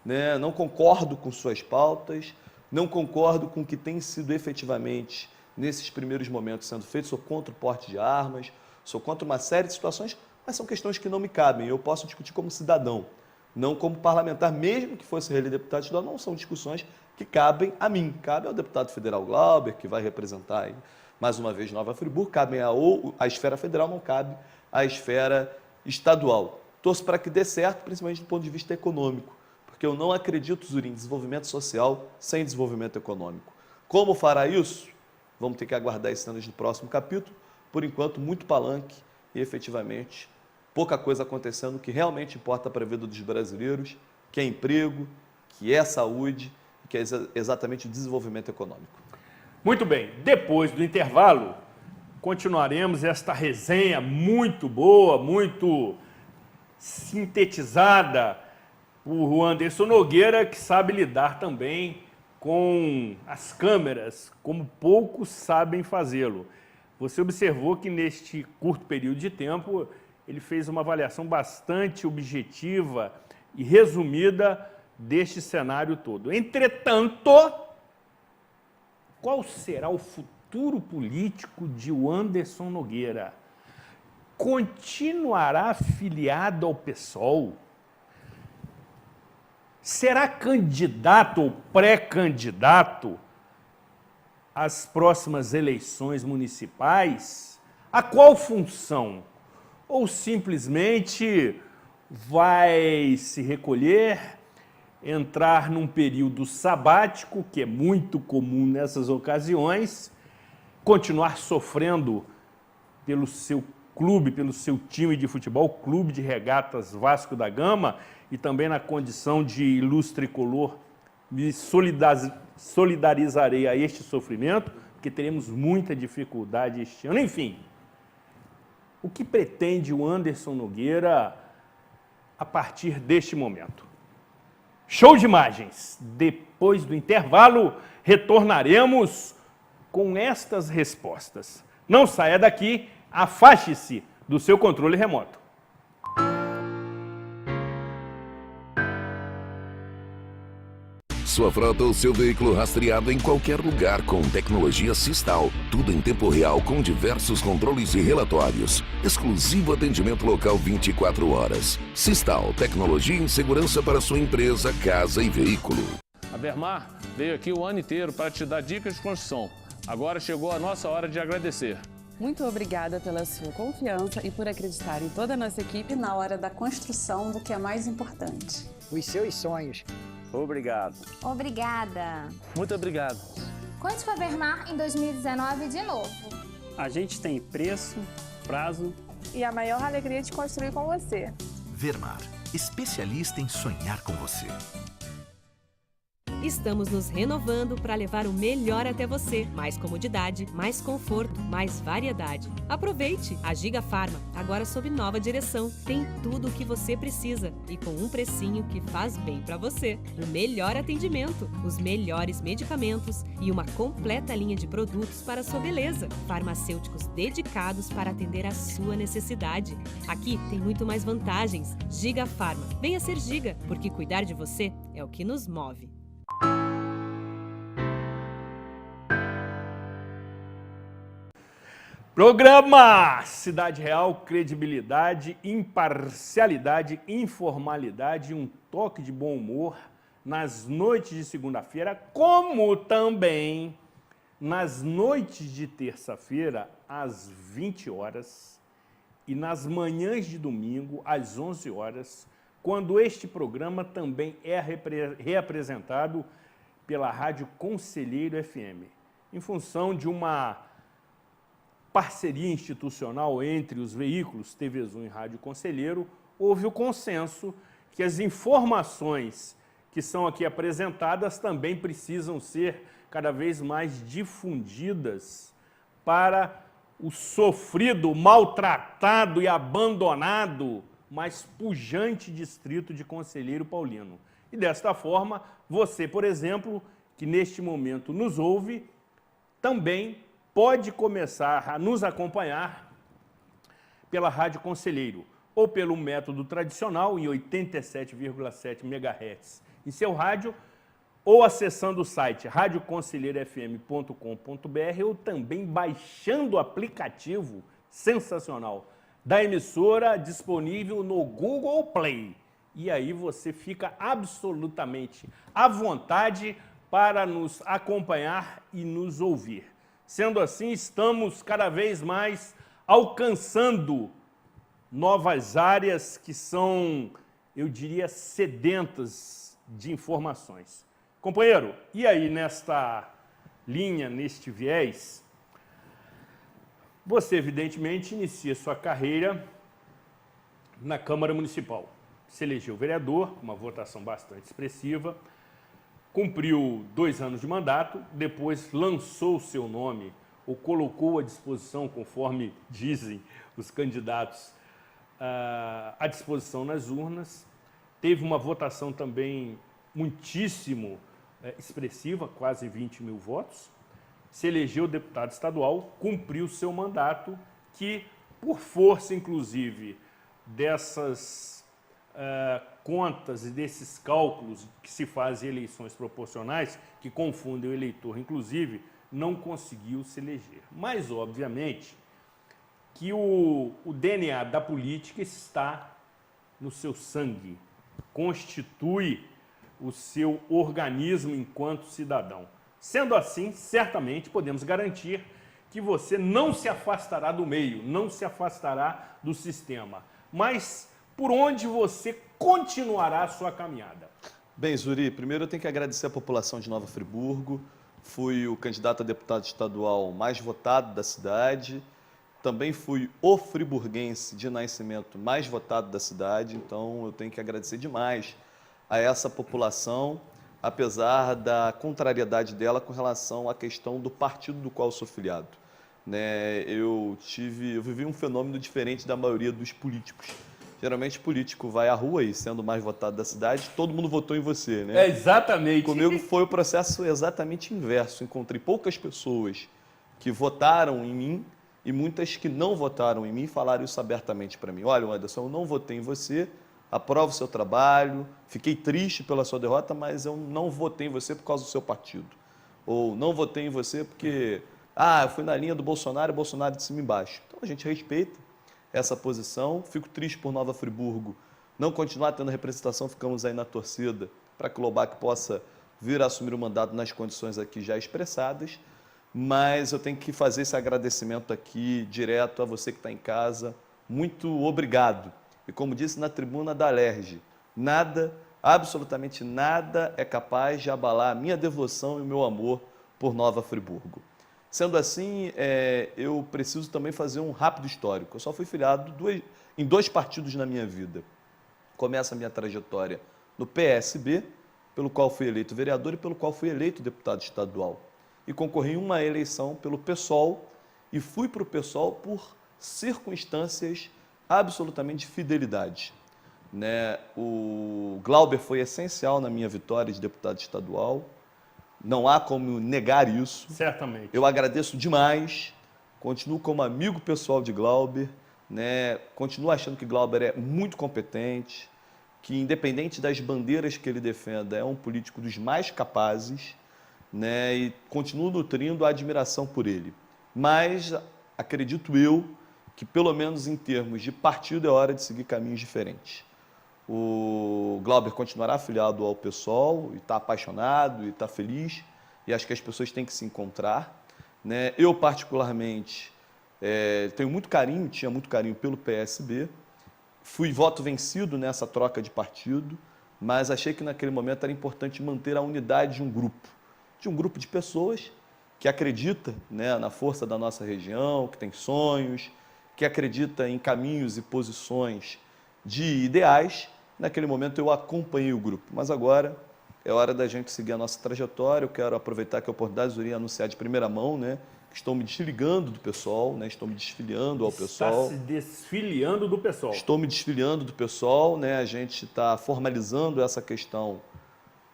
né, não concordo com suas pautas, não concordo com o que tem sido efetivamente, nesses primeiros momentos, sendo feito. Sou contra o porte de armas, sou contra uma série de situações, mas são questões que não me cabem. Eu posso discutir como cidadão, não como parlamentar, mesmo que fosse reeleito deputado estadual, não são discussões que cabem a mim. Cabe ao deputado federal Glauber, que vai representar aí, mais uma vez Nova Friburgo, cabem à esfera federal, não cabe à esfera estadual. Torço para que dê certo, principalmente do ponto de vista econômico, porque eu não acredito, Zurim, em desenvolvimento social sem desenvolvimento econômico. Como fará isso? Vamos ter que aguardar as cenas do próximo capítulo. Por enquanto, muito palanque e, efetivamente, pouca coisa acontecendo. O que realmente importa para a vida dos brasileiros, que é emprego, que é saúde, que é exatamente o desenvolvimento econômico. Muito bem. Depois do intervalo, continuaremos esta resenha muito boa, muito sintetizada por Anderson Nogueira, que sabe lidar também com as câmeras, como poucos sabem fazê-lo. Você observou que neste curto período de tempo, ele fez uma avaliação bastante objetiva e resumida deste cenário todo. Entretanto, qual será o futuro político de Anderson Nogueira? Continuará afiliado ao PSOL? Será candidato ou pré-candidato às próximas eleições municipais? A qual função? Ou simplesmente vai se recolher, entrar num período sabático, que é muito comum nessas ocasiões, continuar sofrendo pelo seu clube, pelo seu time de futebol, Clube de Regatas Vasco da Gama, e também na condição de ilustre tricolor, me solidarizarei a este sofrimento, porque teremos muita dificuldade este ano. Enfim, o que pretende o Anderson Nogueira a partir deste momento? Show de imagens! Depois do intervalo, retornaremos com estas respostas. Não saia daqui, afaste-se do seu controle remoto. Sua frota ou seu veículo rastreado em qualquer lugar com tecnologia Sistal. Tudo em tempo real com diversos controles e relatórios. Exclusivo atendimento local 24 horas. Sistal, tecnologia em segurança para sua empresa, casa e veículo. A Vermar veio aqui o ano inteiro para te dar dicas de construção. Agora chegou a nossa hora de agradecer. Muito obrigada pela sua confiança e por acreditar em toda a nossa equipe na hora da construção do que é mais importante. Os seus sonhos. Obrigado. Obrigada. Muito obrigado. Conte com a Vermar em 2019 de novo. A gente tem preço, prazo e a maior alegria de construir com você. Vermar, especialista em sonhar com você. Estamos nos renovando para levar o melhor até você. Mais comodidade, mais conforto, mais variedade. Aproveite! A Giga Farma, agora sob nova direção, tem tudo o que você precisa e com um precinho que faz bem para você. O melhor atendimento, os melhores medicamentos e uma completa linha de produtos para a sua beleza. Farmacêuticos dedicados para atender a sua necessidade. Aqui tem muito mais vantagens. Giga Farma. Venha ser Giga, porque cuidar de você é o que nos move. Programa Cidade Real, credibilidade, imparcialidade, informalidade e um toque de bom humor nas noites de segunda-feira, como também nas noites de terça-feira, às 20 horas e nas manhãs de domingo, às 11 horas, quando este programa também é reapresentado pela Rádio Conselheiro FM, em função de uma parceria institucional entre os veículos TVZum e Rádio Conselheiro. Houve o consenso que as informações que são aqui apresentadas também precisam ser cada vez mais difundidas para o sofrido, maltratado e abandonado, mas pujante distrito de Conselheiro Paulino. E desta forma, você, por exemplo, que neste momento nos ouve, também pode começar a nos acompanhar pela Rádio Conselheiro ou pelo método tradicional em 87,7 MHz em seu rádio, ou acessando o site radioconselheirofm.com.br ou também baixando o aplicativo sensacional da emissora disponível no Google Play. E aí você fica absolutamente à vontade para nos acompanhar e nos ouvir. Sendo assim, estamos cada vez mais alcançando novas áreas que são, eu diria, sedentas de informações. Companheiro, e aí nesta linha, neste viés, você evidentemente inicia sua carreira na Câmara Municipal. Se elegeu vereador, uma votação bastante expressiva, cumpriu 2 anos de mandato, depois lançou o seu nome, ou colocou à disposição, conforme dizem os candidatos, à disposição nas urnas. Teve uma votação também muitíssimo expressiva, quase 20 mil votos. Se elegeu deputado estadual, cumpriu seu mandato, que, por força, inclusive, dessas contas e desses cálculos que se fazem em eleições proporcionais, que confundem o eleitor, inclusive, não conseguiu se eleger. Mas, obviamente, que o DNA da política está no seu sangue, constitui o seu organismo enquanto cidadão. Sendo assim, certamente podemos garantir que você não se afastará do meio, não se afastará do sistema, mas por onde você continuará a sua caminhada. Bem, Zuri, primeiro eu tenho que agradecer a população de Nova Friburgo. Fui o candidato a deputado estadual mais votado da cidade. Também fui o friburguense de nascimento mais votado da cidade. Então eu tenho que agradecer demais a essa população, apesar da contrariedade dela com relação à questão do partido do qual eu sou filiado. Eu vivi um fenômeno diferente da maioria dos políticos. Geralmente o político vai à rua e, sendo o mais votado da cidade, todo mundo votou em você, né? Exatamente. Comigo foi o processo exatamente inverso. Encontrei poucas pessoas que votaram em mim e muitas que não votaram em mim e falaram isso abertamente para mim. Olha, Anderson, eu não votei em você, aprovo o seu trabalho, fiquei triste pela sua derrota, mas eu não votei em você por causa do seu partido. Ou não votei em você porque, eu fui na linha do Bolsonaro e o Bolsonaro de cima e embaixo. Então a gente respeita essa posição. Fico triste por Nova Friburgo não continuar tendo representação, ficamos aí na torcida para que o Lobac possa vir a assumir o mandato nas condições aqui já expressadas, mas eu tenho que fazer esse agradecimento aqui direto a você que está em casa. Muito obrigado. E como disse na tribuna da Alerj, nada, absolutamente nada é capaz de abalar a minha devoção e o meu amor por Nova Friburgo. Sendo assim, eu preciso também fazer um rápido histórico. Eu só fui filiado em 2 partidos na minha vida. Começa a minha trajetória no PSB, pelo qual fui eleito vereador e pelo qual fui eleito deputado estadual. E concorri em uma eleição pelo PSOL e fui para o PSOL por circunstâncias absolutamente de fidelidade. Né? O Glauber foi essencial na minha vitória de deputado estadual. Não há como negar isso. Certamente. Eu agradeço demais. Continuo como amigo pessoal de Glauber. Né? Continuo achando que Glauber é muito competente, que independente das bandeiras que ele defenda, é um político dos mais capazes, né? E continuo nutrindo a admiração por ele. Mas acredito eu que, pelo menos em termos de partido, é hora de seguir caminhos diferentes. O Glauber continuará afiliado ao PSOL, e está apaixonado, e está feliz, e acho que as pessoas têm que se encontrar. Né? Eu, particularmente, tenho muito carinho, tinha muito carinho pelo PSB, fui voto vencido nessa troca de partido, mas achei que naquele momento era importante manter a unidade de um grupo de pessoas que acredita, né, na força da nossa região, que tem sonhos, que acredita em caminhos e posições de ideais. Naquele momento eu acompanhei o grupo, mas agora é hora da gente seguir a nossa trajetória. Eu quero aproveitar que a oportunidade de anunciar de primeira mão, né, que estou me desligando do PSOL, né, estou me desfiliando ao PSOL. Está se desfiliando do PSOL. Estou me desfiliando do PSOL, né, a gente está formalizando essa questão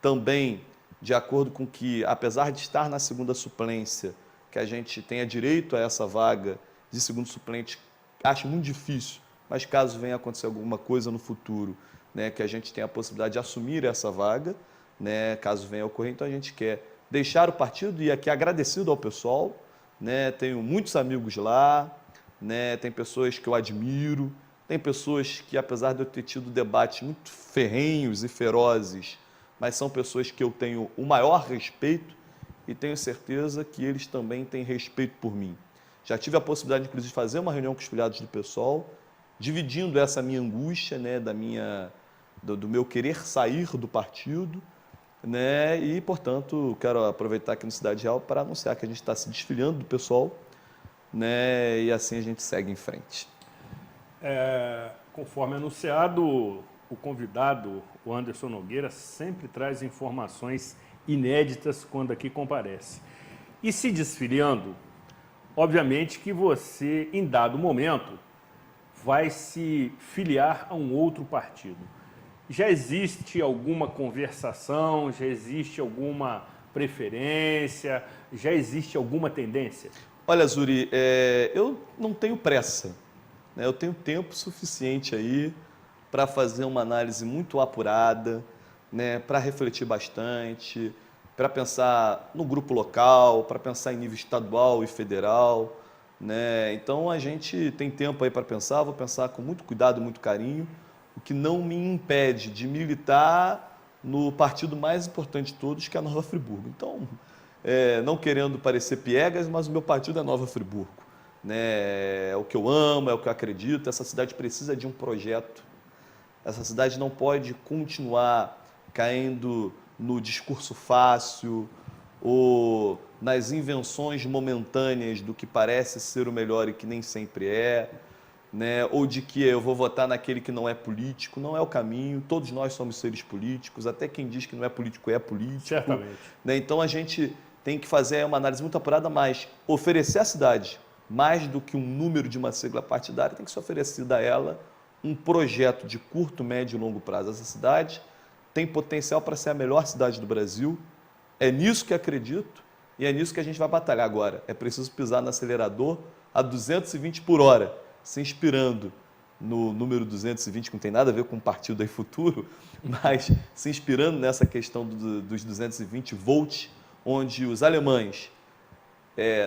também de acordo com que, apesar de estar na segunda suplência, que a gente tenha direito a essa vaga de segundo suplente, acho muito difícil, mas caso venha acontecer alguma coisa no futuro, né, que a gente tenha a possibilidade de assumir essa vaga, né, caso venha a ocorrer, então a gente quer deixar o partido e aqui agradecido ao PSOL, né, tenho muitos amigos lá, né, tem pessoas que eu admiro, tem pessoas que, apesar de eu ter tido debates muito ferrenhos e ferozes, mas são pessoas que eu tenho o maior respeito e tenho certeza que eles também têm respeito por mim. Já tive a possibilidade, inclusive, de fazer uma reunião com os filiados do PSOL, dividindo essa minha angústia, né, do meu querer sair do partido, né, e, portanto, quero aproveitar aqui no Cidade Real para anunciar que a gente está se desfiliando do PSOL, né, e assim a gente segue em frente. Conforme anunciado, o convidado, o Anderson Nogueira, sempre traz informações inéditas quando aqui comparece. E se desfiliando, obviamente que você, em dado momento, vai se filiar a um outro partido. Já existe alguma conversação, já existe alguma preferência, já existe alguma tendência? Olha, Zuri, eu não tenho pressa, né? Eu tenho tempo suficiente aí para fazer uma análise muito apurada, né? Para refletir bastante, para pensar no grupo local, para pensar em nível estadual e federal, né? Então a gente tem tempo aí para pensar, vou pensar com muito cuidado, muito carinho, o que não me impede de militar no partido mais importante de todos, que é a Nova Friburgo. Então, não querendo parecer piegas, mas o meu partido é Nova Friburgo, né? É o que eu amo, é o que eu acredito. Essa cidade precisa de um projeto. Essa cidade não pode continuar caindo no discurso fácil ou nas invenções momentâneas do que parece ser o melhor e que nem sempre é, né? Ou de que eu vou votar naquele que não é político. Não é o caminho. Todos nós somos seres políticos. Até quem diz que não é político é político. Certamente. Né? Então a gente tem que fazer uma análise muito apurada, mas oferecer à cidade, mais do que um número de uma sigla partidária, tem que ser oferecido a ela um projeto de curto, médio e longo prazo. Essa cidade tem potencial para ser a melhor cidade do Brasil. É nisso que acredito e é nisso que a gente vai batalhar agora. É preciso pisar no acelerador a 220 por hora, se inspirando no número 220, que não tem nada a ver com o partido aí futuro, mas se inspirando nessa questão dos 220 volts, onde os alemães,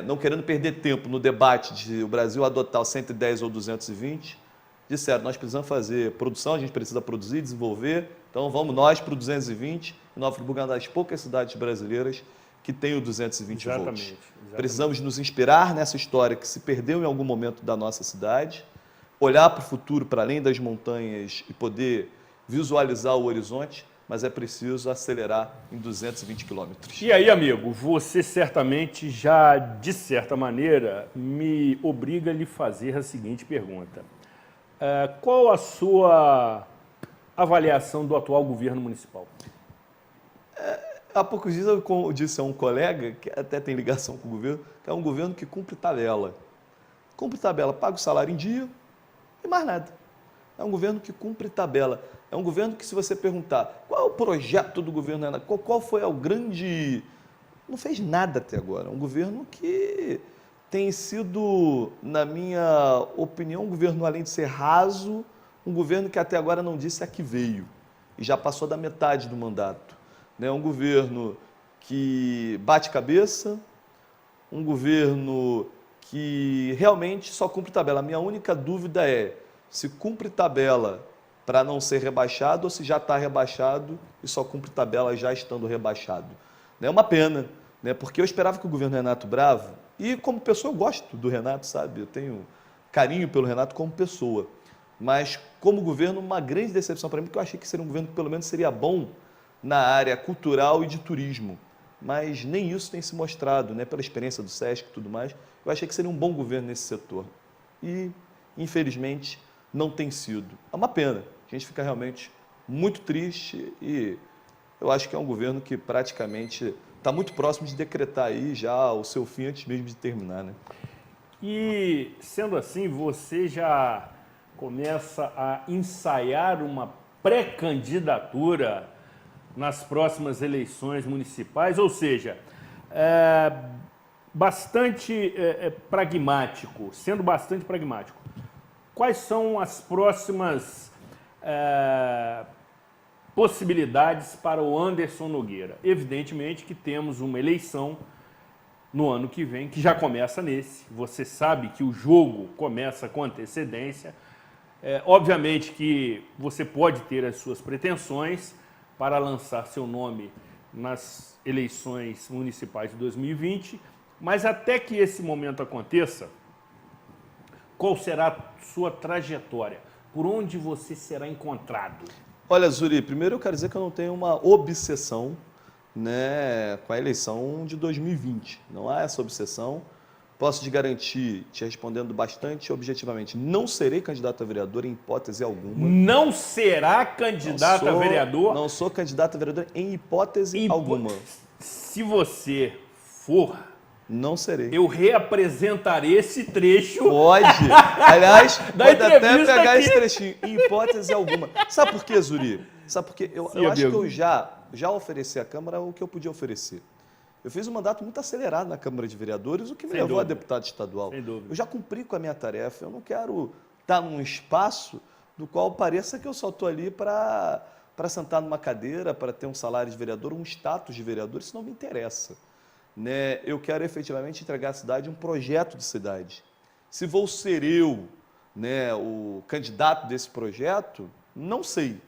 não querendo perder tempo no debate de o Brasil adotar o 110 ou 220, disseram, nós precisamos fazer produção, a gente precisa produzir, desenvolver, então vamos nós para o 220, e Nova Friburgo é uma das poucas cidades brasileiras que tem o 220 volts. Exatamente. Precisamos nos inspirar nessa história que se perdeu em algum momento da nossa cidade, olhar para o futuro, para além das montanhas e poder visualizar o horizonte, mas é preciso acelerar em 220 quilômetros. E aí, amigo, você certamente já, de certa maneira, me obriga a lhe fazer a seguinte pergunta. Qual a sua avaliação do atual governo municipal? há poucos dias eu disse a um colega, que até tem ligação com o governo, que é um governo que cumpre tabela. Cumpre tabela, paga o salário em dia e mais nada. É um governo que cumpre tabela. É um governo que, se você perguntar qual é o projeto do governo Renato, qual foi o grande... Não fez nada até agora. É um governo que tem sido, na minha opinião, um governo, além de ser raso, um governo que até agora não disse a que veio. E já passou da metade do mandato. É um governo que bate cabeça, um governo que realmente só cumpre tabela. A minha única dúvida é se cumpre tabela para não ser rebaixado ou se já está rebaixado e só cumpre tabela já estando rebaixado. É uma pena, né? Porque eu esperava que o governo Renato Bravo, e como pessoa eu gosto do Renato, sabe? Eu tenho carinho pelo Renato como pessoa, mas como governo uma grande decepção para mim, porque eu achei que seria um governo que pelo menos seria bom na área cultural e de turismo, mas nem isso tem se mostrado, né? Pela experiência do SESC e tudo mais. Eu achei que seria um bom governo nesse setor e, infelizmente, não tem sido. É uma pena, a gente fica realmente muito triste e eu acho que é um governo que praticamente está muito próximo de decretar aí já o seu fim antes mesmo de terminar, né? E, sendo assim, você já começa a ensaiar uma pré-candidatura nas próximas eleições municipais, ou seja, bastante pragmático, sendo bastante pragmático. Quais são as próximas possibilidades para o Anderson Nogueira? Evidentemente que temos uma eleição no ano que vem, que já começa nesse. Você sabe que o jogo começa com antecedência. Obviamente que você pode ter as suas pretensões para lançar seu nome nas eleições municipais de 2020, mas até que esse momento aconteça, qual será a sua trajetória? Por onde você será encontrado? Olha, Zuri, primeiro eu quero dizer que eu não tenho uma obsessão, né, com a eleição de 2020. Não há essa obsessão. Posso te garantir, te respondendo bastante objetivamente, não serei candidato a vereador em hipótese alguma. Não será candidato a vereador? Não sou candidato a vereador em hipótese alguma. Se você for... Não serei. Eu reapresentarei esse trecho. Pode. Aliás, pode até pegar aqui. esse trechinho. Em hipótese alguma. Sabe por quê, Zuri? Sabe por quê? Eu acho que eu já ofereci à Câmara o que eu podia oferecer. Eu fiz um mandato muito acelerado na Câmara de Vereadores, o que me levou a deputado estadual. Sem dúvida. Eu já cumpri com a minha tarefa. Eu não quero estar num espaço do qual pareça que eu só estou ali para sentar numa cadeira, para ter um salário de vereador, um status de vereador. Isso não me interessa. Né? Eu quero efetivamente entregar à cidade um projeto de cidade. Se vou ser eu, né, o candidato desse projeto, não sei.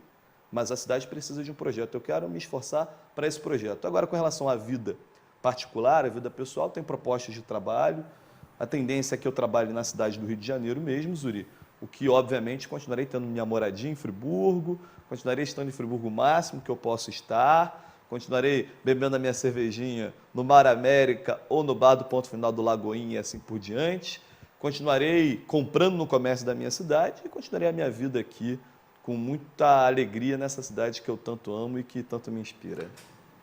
Mas a cidade precisa de um projeto. Eu quero me esforçar para esse projeto. Agora, com relação à vida particular, a vida pessoal, tem propostas de trabalho. A tendência é que eu trabalhe na cidade do Rio de Janeiro mesmo, Zuri. O que, obviamente, continuarei tendo minha moradia em Friburgo, continuarei estando em Friburgo o máximo que eu posso estar, continuarei bebendo a minha cervejinha no Mar América ou no bar do Ponto Final do Lagoinha e assim por diante. Continuarei comprando no comércio da minha cidade e continuarei a minha vida aqui com muita alegria nessa cidade que eu tanto amo e que tanto me inspira.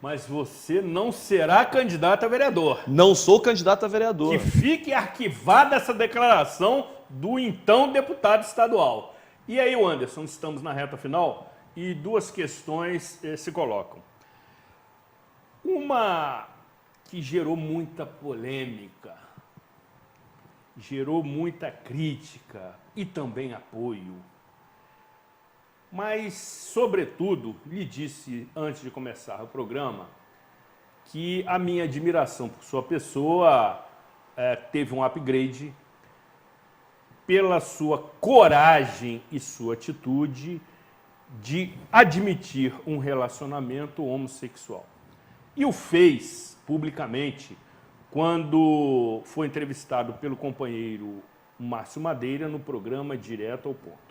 Mas você não será candidato a vereador. Não sou candidato a vereador. Que fique arquivada essa declaração do então deputado estadual. E aí, Anderson, estamos na reta final e duas questões se colocam. Uma que gerou muita polêmica, gerou muita crítica e também apoio. Mas, sobretudo, lhe disse antes de começar o programa que a minha admiração por sua pessoa teve um upgrade pela sua coragem e sua atitude de admitir um relacionamento homossexual. E o fez publicamente quando foi entrevistado pelo companheiro Márcio Madeira no programa Direto ao Ponto.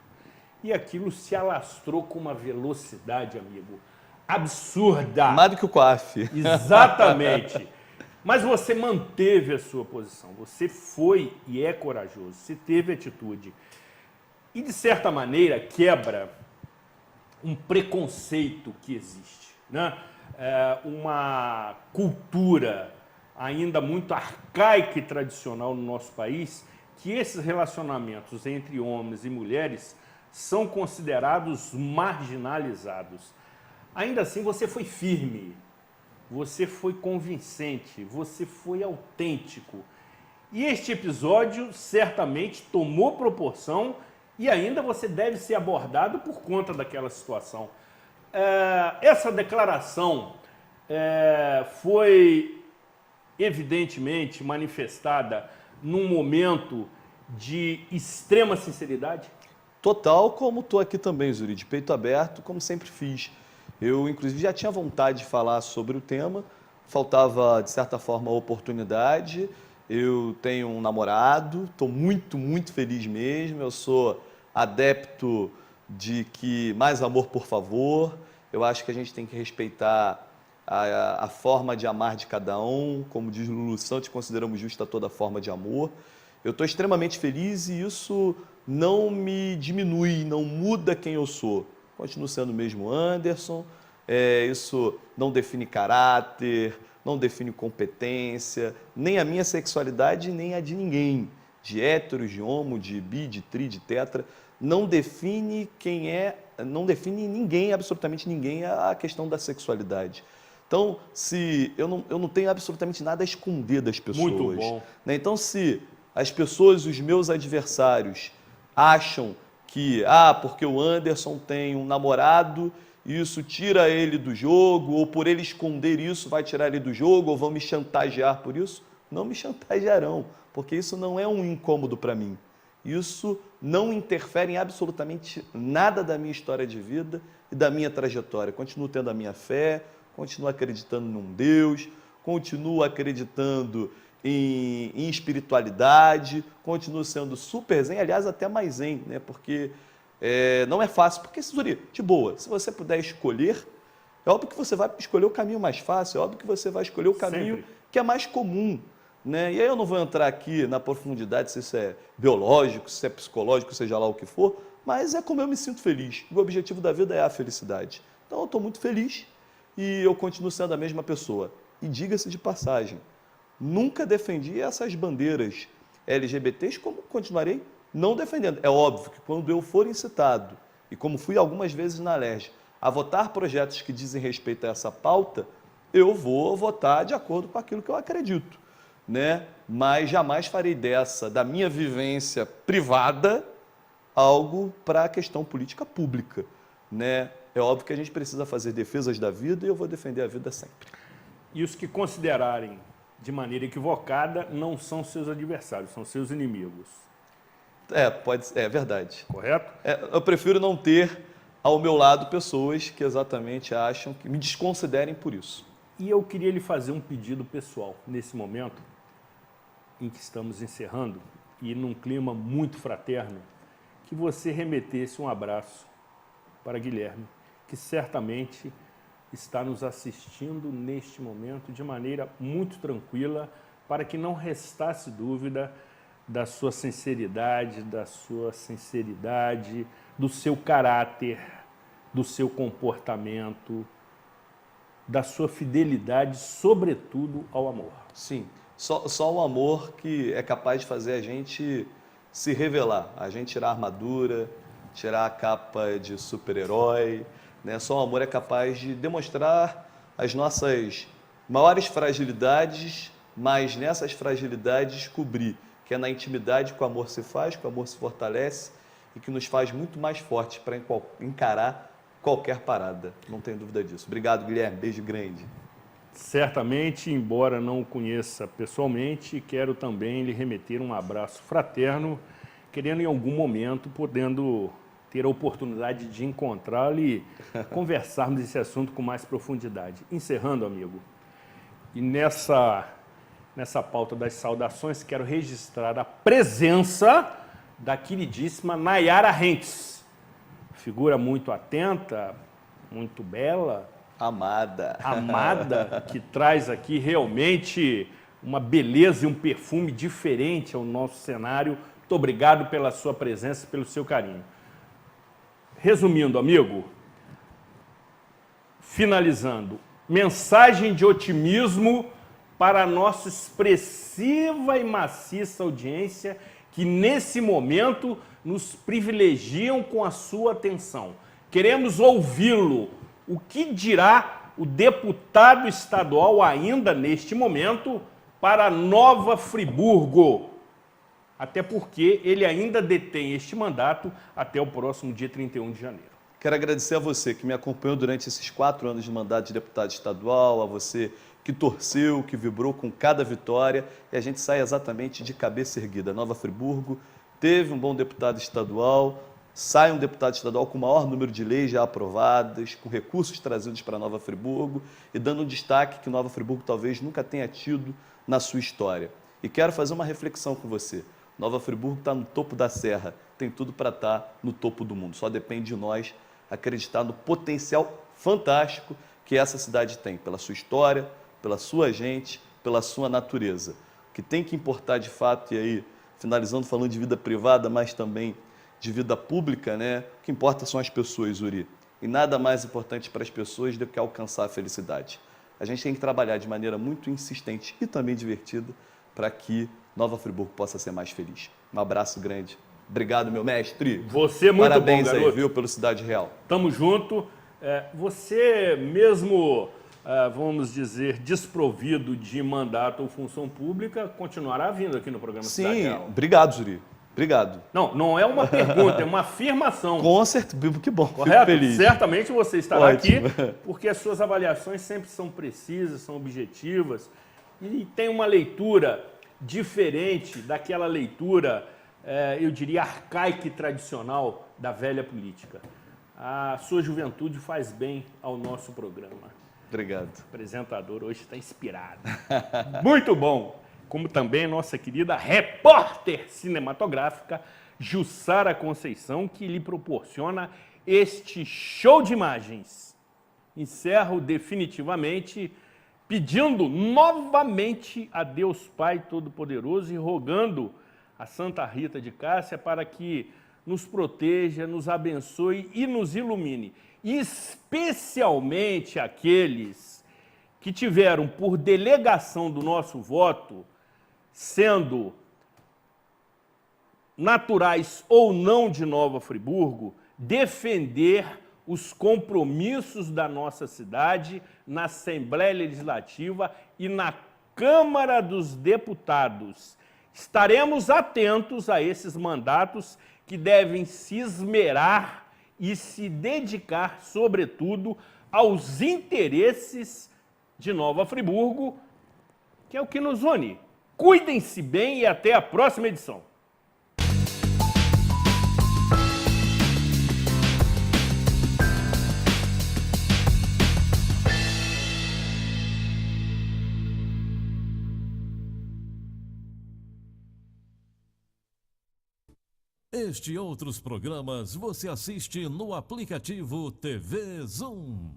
E aquilo se alastrou com uma velocidade, amigo, absurda. Mais do que o COAF. Exatamente. Mas você manteve a sua posição. Você foi e é corajoso. Você teve atitude. E, de certa maneira, quebra um preconceito que existe, né? uma cultura ainda muito arcaica e tradicional no nosso país, que esses relacionamentos entre homens e mulheres são considerados marginalizados. Ainda assim, você foi firme, você foi convincente, você foi autêntico. E este episódio certamente tomou proporção e ainda você deve ser abordado por conta daquela situação. Essa declaração foi evidentemente manifestada num momento de extrema sinceridade? Total, como estou aqui também, Zuri, de peito aberto, como sempre fiz. Eu, inclusive, já tinha vontade de falar sobre o tema, faltava, de certa forma, a oportunidade. Eu tenho um namorado, estou muito, muito feliz mesmo. Eu sou adepto de que mais amor, por favor. Eu acho que a gente tem que respeitar a forma de amar de cada um. Como diz Lulu Santos, consideramos justa toda forma de amor. Eu estou extremamente feliz e isso não me diminui, não muda quem eu sou. Continuo sendo o mesmo Anderson, isso não define caráter, não define competência, nem a minha sexualidade, nem a de ninguém. De héteros, de homo, de bi, de tri, de tetra, não define quem é, não define ninguém, absolutamente ninguém, a questão da sexualidade. Então, se eu não tenho absolutamente nada a esconder das pessoas. Muito bom. Né? Então, se as pessoas, os meus adversários, acham que, porque o Anderson tem um namorado, isso tira ele do jogo, ou por ele esconder isso vai tirar ele do jogo, ou vão me chantagear por isso, não me chantagearão, porque isso não é um incômodo para mim. Isso não interfere em absolutamente nada da minha história de vida e da minha trajetória. Continuo tendo a minha fé, continuo acreditando num Deus, continuo acreditando em espiritualidade, continuo sendo super zen, aliás, até mais zen, né? Porque não é fácil. Porque, Zuri, de boa, se você puder escolher, é óbvio que você vai escolher o caminho mais fácil, é óbvio que você vai escolher o caminho que é mais comum. Né? E aí eu não vou entrar aqui na profundidade se isso é biológico, se é psicológico, seja lá o que for, mas é como eu me sinto feliz. O objetivo da vida é a felicidade. Então eu estou muito feliz e eu continuo sendo a mesma pessoa. E diga-se de passagem, nunca defendi essas bandeiras LGBTs, como continuarei não defendendo. É óbvio que quando eu for incitado, e como fui algumas vezes na LERJ, a votar projetos que dizem respeito a essa pauta, eu vou votar de acordo com aquilo que eu acredito. Né? Mas jamais farei da minha vivência privada, algo para a questão política pública. Né? É óbvio que a gente precisa fazer defesas da vida e eu vou defender a vida sempre. E os que considerarem de maneira equivocada não são seus adversários, são seus inimigos. É verdade. Correto? Eu prefiro não ter ao meu lado pessoas que exatamente acham, que me desconsiderem por isso. E eu queria lhe fazer um pedido pessoal nesse momento em que estamos encerrando e num clima muito fraterno, que você remetesse um abraço para Guilherme, que certamente está nos assistindo neste momento de maneira muito tranquila, para que não restasse dúvida da sua sinceridade, do seu caráter, do seu comportamento, da sua fidelidade, sobretudo ao amor. Sim, só o amor que é capaz de fazer a gente se revelar, a gente tirar a armadura, tirar a capa de super-herói, né? Só o amor é capaz de demonstrar as nossas maiores fragilidades, mas nessas fragilidades descobrir que é na intimidade que o amor se faz, que o amor se fortalece e que nos faz muito mais fortes para encarar qualquer parada. Não tenho dúvida disso. Obrigado, Guilherme. Beijo grande. Certamente, embora não o conheça pessoalmente, quero também lhe remeter um abraço fraterno, querendo em algum momento, podendo ter a oportunidade de encontrá-lo e conversarmos esse assunto com mais profundidade. Encerrando, amigo, e nessa pauta das saudações, quero registrar a presença da queridíssima Nayara Rentes, figura muito atenta, muito bela, amada, que traz aqui realmente uma beleza e um perfume diferente ao nosso cenário. Muito obrigado pela sua presença, pelo seu carinho. Resumindo, amigo, finalizando, mensagem de otimismo para a nossa expressiva e maciça audiência que nesse momento nos privilegiam com a sua atenção. Queremos ouvi-lo. O que dirá o deputado estadual ainda neste momento para Nova Friburgo? Até porque ele ainda detém este mandato até o próximo dia 31 de janeiro. Quero agradecer a você que me acompanhou durante esses 4 anos de mandato de deputado estadual, a você que torceu, que vibrou com cada vitória, e a gente sai exatamente de cabeça erguida. Nova Friburgo teve um bom deputado estadual, sai um deputado estadual com o maior número de leis já aprovadas, com recursos trazidos para Nova Friburgo e dando um destaque que Nova Friburgo talvez nunca tenha tido na sua história. E quero fazer uma reflexão com você. Nova Friburgo está no topo da serra, tem tudo para estar no topo do mundo. Só depende de nós acreditar no potencial fantástico que essa cidade tem, pela sua história, pela sua gente, pela sua natureza. O que tem que importar de fato, e aí, finalizando falando de vida privada, mas também de vida pública, né? O que importa são as pessoas, Uri. E nada mais importante para as pessoas do que alcançar a felicidade. A gente tem que trabalhar de maneira muito insistente e também divertida para que Nova Friburgo possa ser mais feliz. Um abraço grande. Obrigado, meu mestre. Você muito Parabéns bom, garoto. aí, viu, pelo Cidade Real. Tamo junto. Você mesmo, vamos dizer, desprovido de mandato ou função pública, continuará vindo aqui no programa Cidade Real. Sim, obrigado, Zuri. Obrigado. Não é uma pergunta, é uma afirmação. Com certeza, que bom. Correto? Fico feliz. Certamente você estará Ótimo. aqui, porque as suas avaliações sempre são precisas, são objetivas e tem uma leitura diferente daquela leitura, eu diria, arcaica e tradicional da velha política. A sua juventude faz bem ao nosso programa. Obrigado. O apresentador hoje está inspirado. Muito bom. Como também nossa querida repórter cinematográfica, Jussara Conceição, que lhe proporciona este show de imagens. Encerro definitivamente pedindo novamente a Deus Pai Todo-Poderoso e rogando a Santa Rita de Cássia para que nos proteja, nos abençoe e nos ilumine. Especialmente aqueles que tiveram por delegação do nosso voto, sendo naturais ou não de Nova Friburgo, defender os compromissos da nossa cidade na Assembleia Legislativa e na Câmara dos Deputados. Estaremos atentos a esses mandatos que devem se esmerar e se dedicar, sobretudo, aos interesses de Nova Friburgo, que é o que nos une. Cuidem-se bem e até a próxima edição. Este e outros programas você assiste no aplicativo TV Zoom.